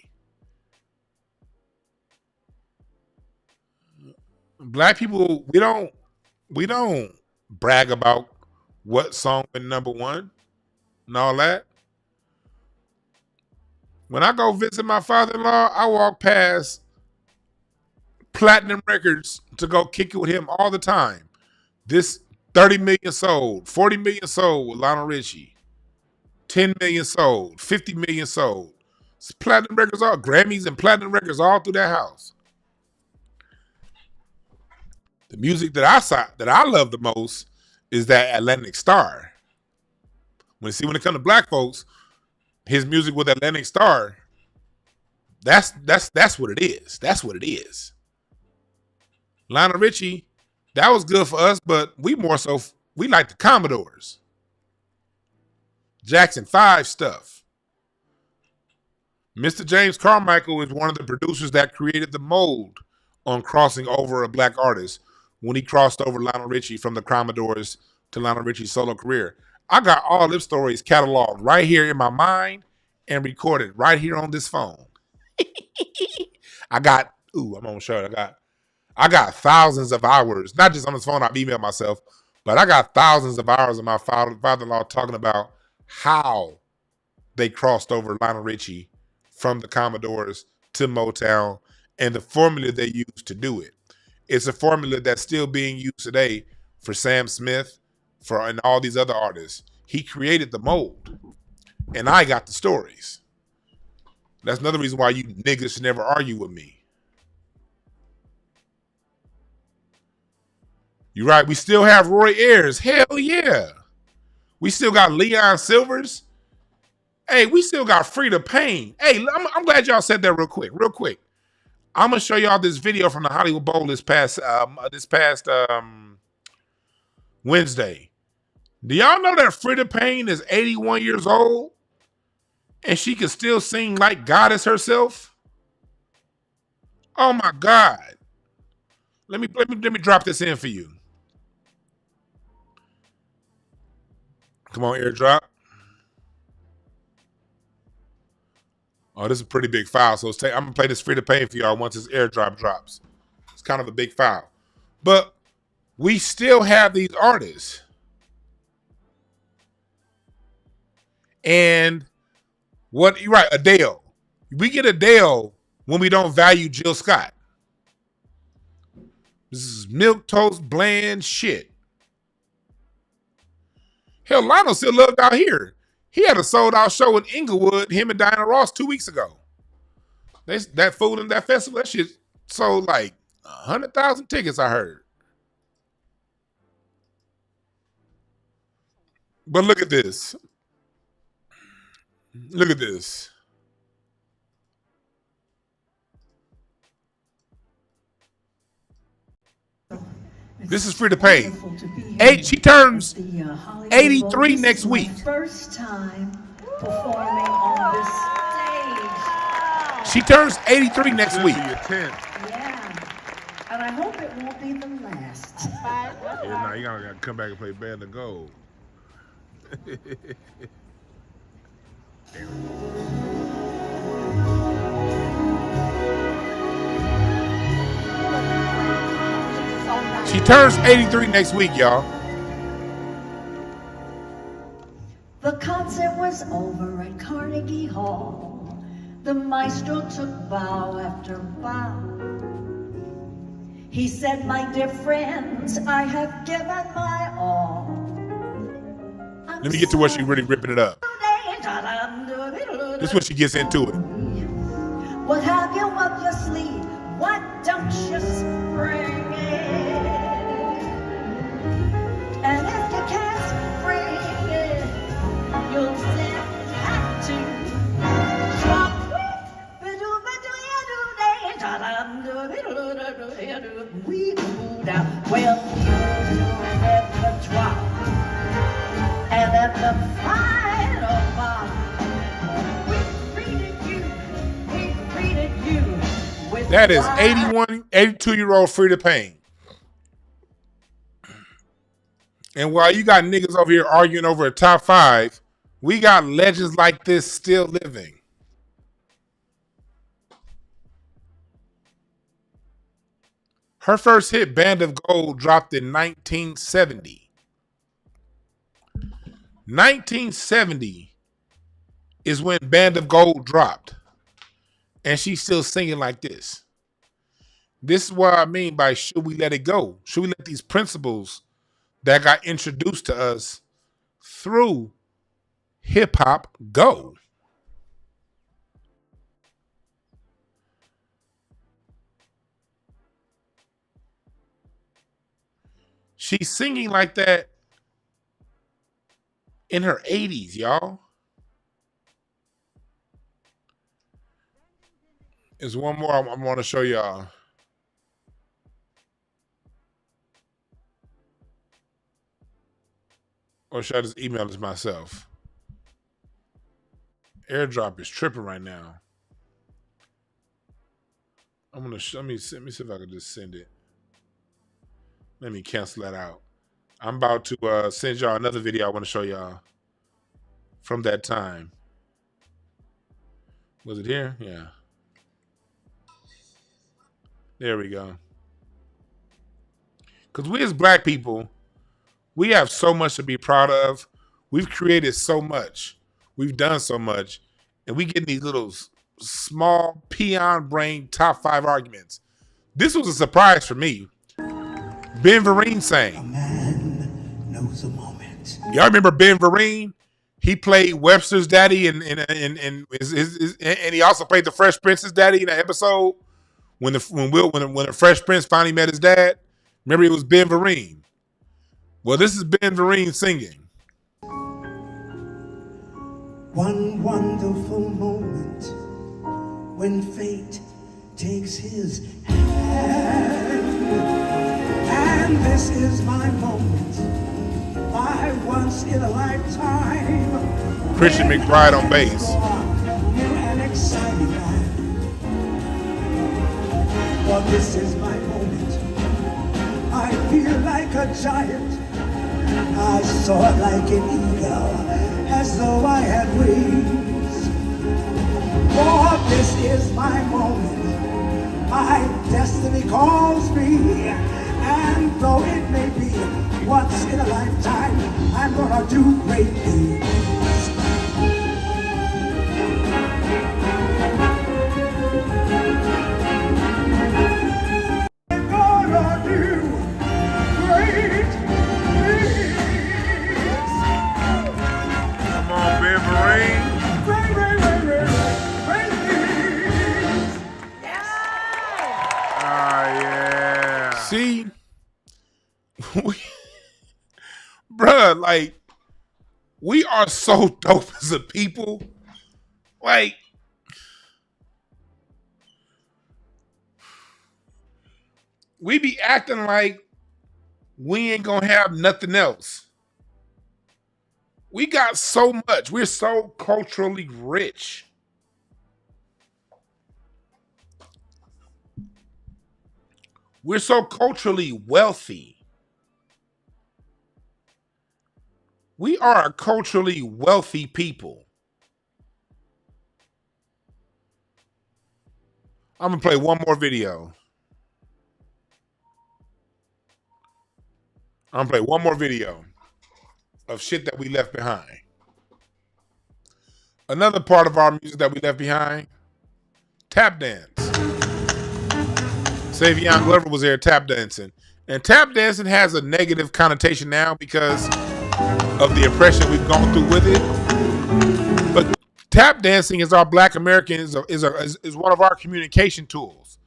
Black people, we don't brag about what song went number one and all that. When I go visit my father-in-law, I walk past platinum records to go kick it with him all the time. This 30 million sold, 40 million sold with Lionel Richie, 10 million sold, 50 million sold. It's platinum records, all Grammys and platinum records all through that house. The music that I love the most is that Atlantic Star. When it comes to black folks, his music with Atlantic Star, that's what it is. That's what it is. Lionel Richie, that was good for us, but we like the Commodores. Jackson 5 stuff. Mr. James Carmichael is one of the producers that created the mold on crossing over a black artist when he crossed over Lionel Richie from the Commodores to Lionel Richie's solo career. I got all live stories cataloged right here in my mind and recorded right here on this phone. I'm gonna show it. I got thousands of hours, not just on this phone, I've emailed myself, but I got thousands of hours of my father-in-law talking about how they crossed over Lionel Richie from the Commodores to Motown and the formula they used to do it. It's a formula that's still being used today for Sam Smith, and all these other artists. He created the mold, and I got the stories. That's another reason why you niggas should never argue with me. You're right. We still have Roy Ayers. Hell yeah. We still got Leon Silvers. Hey, we still got Frida Payne. Hey, I'm glad y'all said that real quick. I'm gonna show y'all this video from the Hollywood Bowl this past Wednesday. Do y'all know that Frida Payne is 81 years old and she can still sing like goddess herself? Oh my God. Let me drop this in for you. Come on, airdrop. Oh, this is a pretty big file. So I'm going to play this Frida Payne for y'all once this airdrop drops. It's kind of a big file. But we still have these artists. And you're right, Adele. We get Adele when we don't value Jill Scott. This is milquetoast bland shit. Hell, Lionel still loved out here. He had a sold out show in Inglewood, him and Diana Ross 2 weeks ago. That food in that festival, that shit sold like 100,000 tickets, I heard. But look at this. Look at this. This is free to pay. She turns 83 next week. First time performing on this stage. She turns 83 next week. Yeah. And I hope it won't be the last. Yeah, nah, you gotta come back and play Band of Gold. She turns 83 next week, y'all. The concert was over at Carnegie Hall. The maestro took bow after bow. He said, my dear friends, I have given my all. Let me get to where she's really ripping it up. This is when she gets into it. What have you up your sleeve? Why don't you spring it? And if you can't spring it, you'll simply have to drop we moved out. Well, you never drop. And at the final bar, we greeted you with that is 82-year-old Frida Payne. And while you got niggas over here arguing over a top 5, we got legends like this still living. Her first hit, Band of Gold, dropped in 1970. 1970 is when Band of Gold dropped. And she's still singing like this. This is what I mean by should we let it go? Should we let these principles that got introduced to us through hip-hop go? She's singing like that in her 80s, y'all. There's one more I want to show y'all. Or should I just email this myself? AirDrop is tripping right now. I'm gonna let me see if I can just send it. Let me cancel that out. I'm about to send y'all another video I want to show y'all from that time. Was it here? Yeah. There we go. Because we as black people, we have so much to be proud of. We've created so much. We've done so much. And we get these little small peon brain top 5 arguments. This was a surprise for me. Ben Vereen sang. A man knows a moment. Y'all remember Ben Vereen? He played Webster's daddy and he also played the Fresh Prince's daddy in an episode when the Fresh Prince finally met his dad. Remember, it was Ben Vereen. Well, this is Ben Vereen singing. One wonderful moment when fate takes his hand. And this is my moment, my once in a lifetime. Christian McBride on bass. New and exciting life. For this is my moment. I feel like a giant. I soar like an eagle, as though I had wings. For this is my moment. My destiny calls me. And though it may be once in a lifetime, I'm gonna do great things. yeah. See, bruh, like, we are so dope as a people. Like, we be acting like we ain't gonna have nothing else. We got so much. We're so culturally rich. We're so culturally wealthy. We are a culturally wealthy people. I'm gonna play one more video. I'm gonna play one more video of shit that we left behind. Another part of our music that we left behind, tap dance. Savion Glover was there tap dancing. And tap dancing has a negative connotation now because of the oppression we've gone through with it. But tap dancing is our Black Americans is one of our communication tools.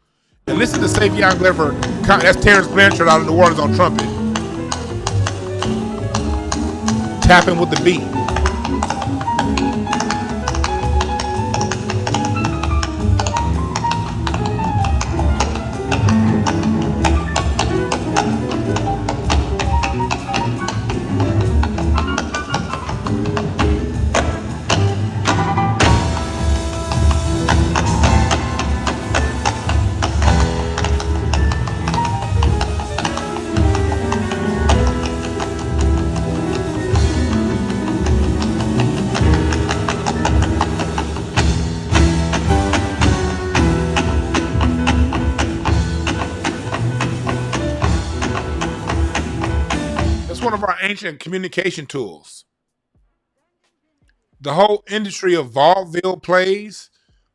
And listen to Savion Glover. That's Terrence Blanchard out of New Orleans on trumpet. Tapping with the beat. One of our ancient communication tools. The whole industry of vaudeville plays.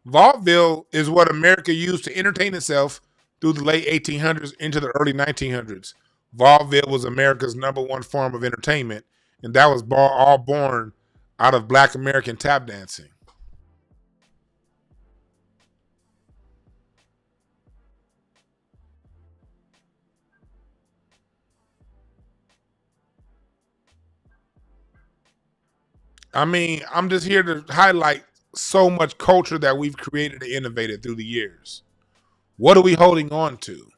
Vaudeville is what America used to entertain itself through the late 1800s into the early 1900s. Vaudeville was America's #1 form of entertainment, and that was all born out of Black American tap dancing. I mean, I'm just here to highlight so much culture that we've created and innovated through the years. What are we holding on to?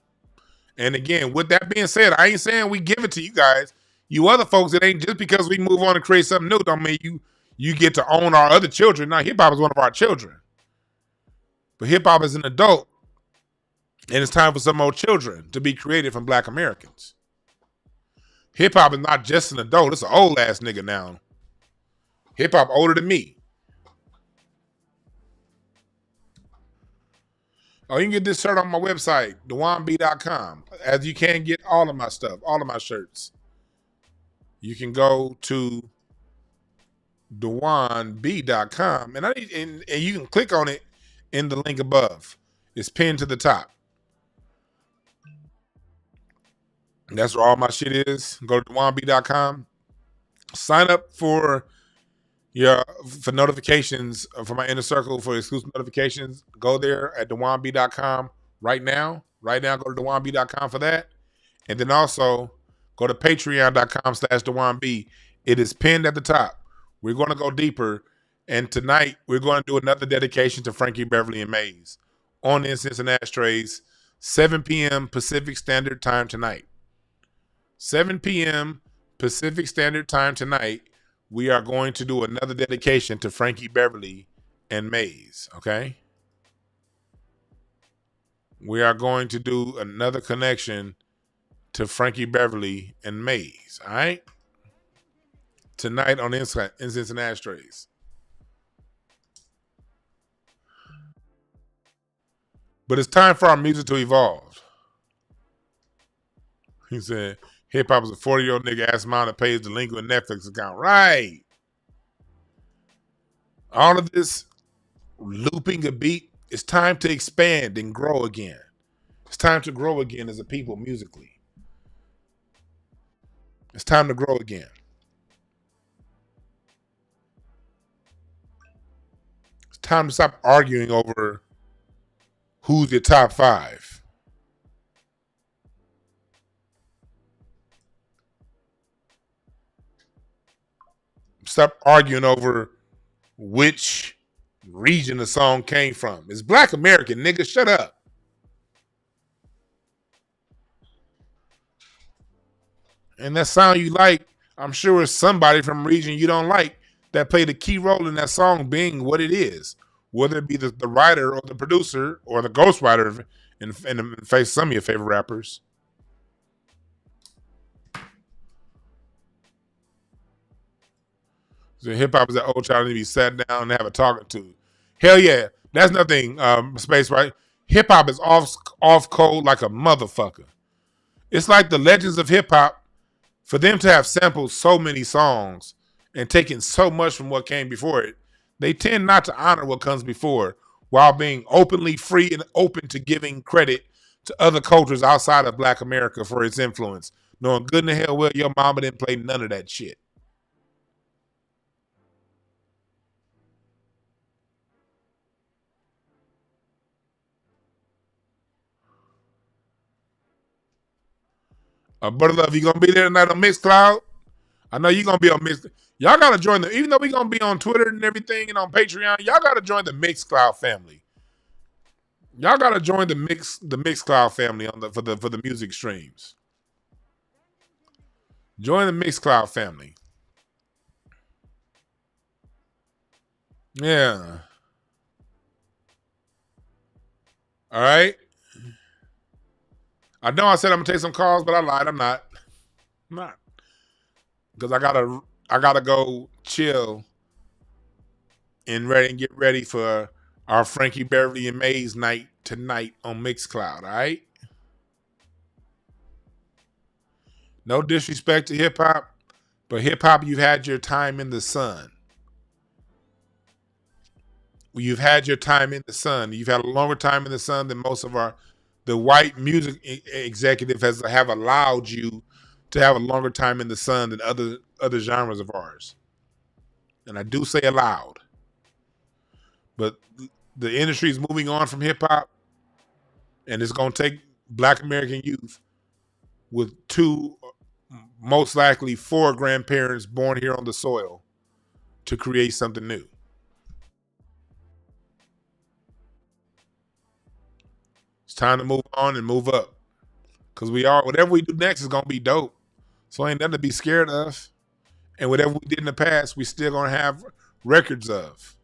And again, with that being said, I ain't saying we give it to you guys. You other folks, it ain't just because we move on and create something new don't mean you get to own our other children. Now, hip hop is one of our children. But hip hop is an adult. And it's time for some more children to be created from Black Americans. Hip hop is not just an adult, it's an old ass nigga now. Hip hop older than me. Oh, you can get this shirt on my website, dewanb.com. As you can get all of my stuff, all of my shirts. You can go to dewanb.com and you can click on it in the link above. It's pinned to the top. That's where all my shit is. Go to dewanb.com. Sign up for notifications for my inner circle for exclusive notifications. Go there at dewanb.com right now. Right now, go to dewanb.com for that. And then also go to patreon.com/dewanb. It is pinned at the top. We're going to go deeper. And tonight, we're going to do another dedication to Frankie Beverly and Maze on Incense and Ashtrays, 7 p.m. Pacific Standard Time tonight. 7 p.m. Pacific Standard Time tonight. We are going to do another dedication to Frankie Beverly and Maze, okay? We are going to do another connection to Frankie Beverly and Maze, all right? Tonight on Incense and Ashtrays. But it's time for our music to evolve. He said, hip hop is a 40-year-old nigga ass mom that pays the delinquent Netflix account. Right. All of this looping a beat, it's time to expand and grow again. It's time to grow again as a people musically. It's time to grow again. time to stop arguing over who's your top 5. Stop arguing over which region the song came from. It's Black American, nigga. Shut up. And that sound you like, I'm sure it's somebody from a region you don't like that played a key role in that song being what it is. Whether it be the writer or the producer or the ghostwriter in face some of your favorite rappers. So hip hop is that old child to be sat down and have a talking to. Hell yeah. That's nothing, Space, right? Hip hop is off code like a motherfucker. It's like the legends of hip hop, for them to have sampled so many songs and taken so much from what came before it, they tend not to honor what comes before while being openly free and open to giving credit to other cultures outside of Black America for its influence, knowing good and the hell well your mama didn't play none of that shit. Brother Love, you gonna be there tonight on Mixcloud? I know you're gonna be on Mixcloud. Y'all gotta join even though we're gonna be on Twitter and everything and on Patreon, y'all gotta join the Mixcloud family. Y'all gotta join the Mixcloud family for the music streams. Join the Mixcloud family. Yeah. All right. I know I said I'm gonna take some calls, but I lied. I'm not. Because I gotta go chill and get ready for our Frankie Beverly and Maze night tonight on Mixcloud. All right. No disrespect to hip hop, but hip hop, you've had your time in the sun. You've had your time in the sun. You've had a longer time in the sun than most of the white music executive have allowed you to have a longer time in the sun than other genres of ours. And I do say allowed. But the industry is moving on from hip hop, and it's going to take Black American youth with 2, most likely 4 grandparents born here on the soil to create something new. It's time to move on and move up. Because whatever we do next is going to be dope. So ain't nothing to be scared of. And whatever we did in the past, we still going to have records of.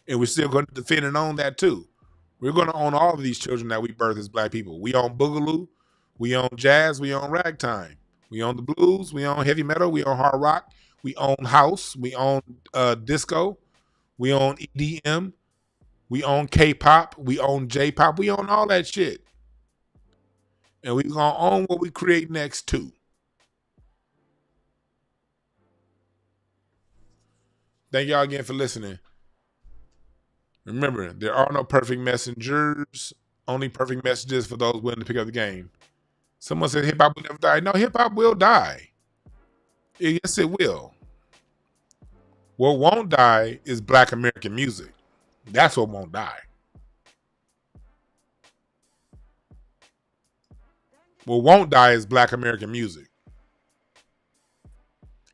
And we're still going to defend and own that too. We're going to own all of these children that we birth as Black people. We own Boogaloo. We own jazz. We own ragtime. We own the blues. We own heavy metal. We own hard rock. We own house. We own disco. We own EDM. We own K-pop. We own J-pop. We own all that shit. And we're going to own what we create next too. Thank y'all again for listening. Remember, there are no perfect messengers, only perfect messages for those willing to pick up the game. Someone said hip-hop will never die. No, hip-hop will die. Yes, it will. What won't die is Black American music. That's what won't die. What won't die is Black American music.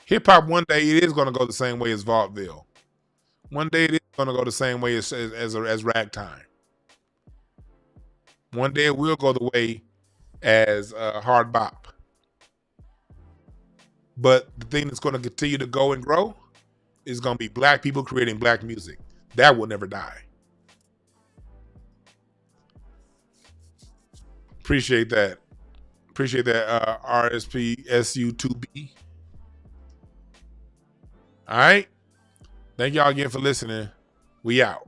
Hip-hop one day it is going to go the same way as vaudeville. One day it is going to go the same way as ragtime. One day it will go the way as hard bop. But the thing that's going to continue to go and grow is going to be Black people creating Black music. That will never die. Appreciate that. Appreciate that, RSPSU2B. All right. Thank y'all again for listening. We out.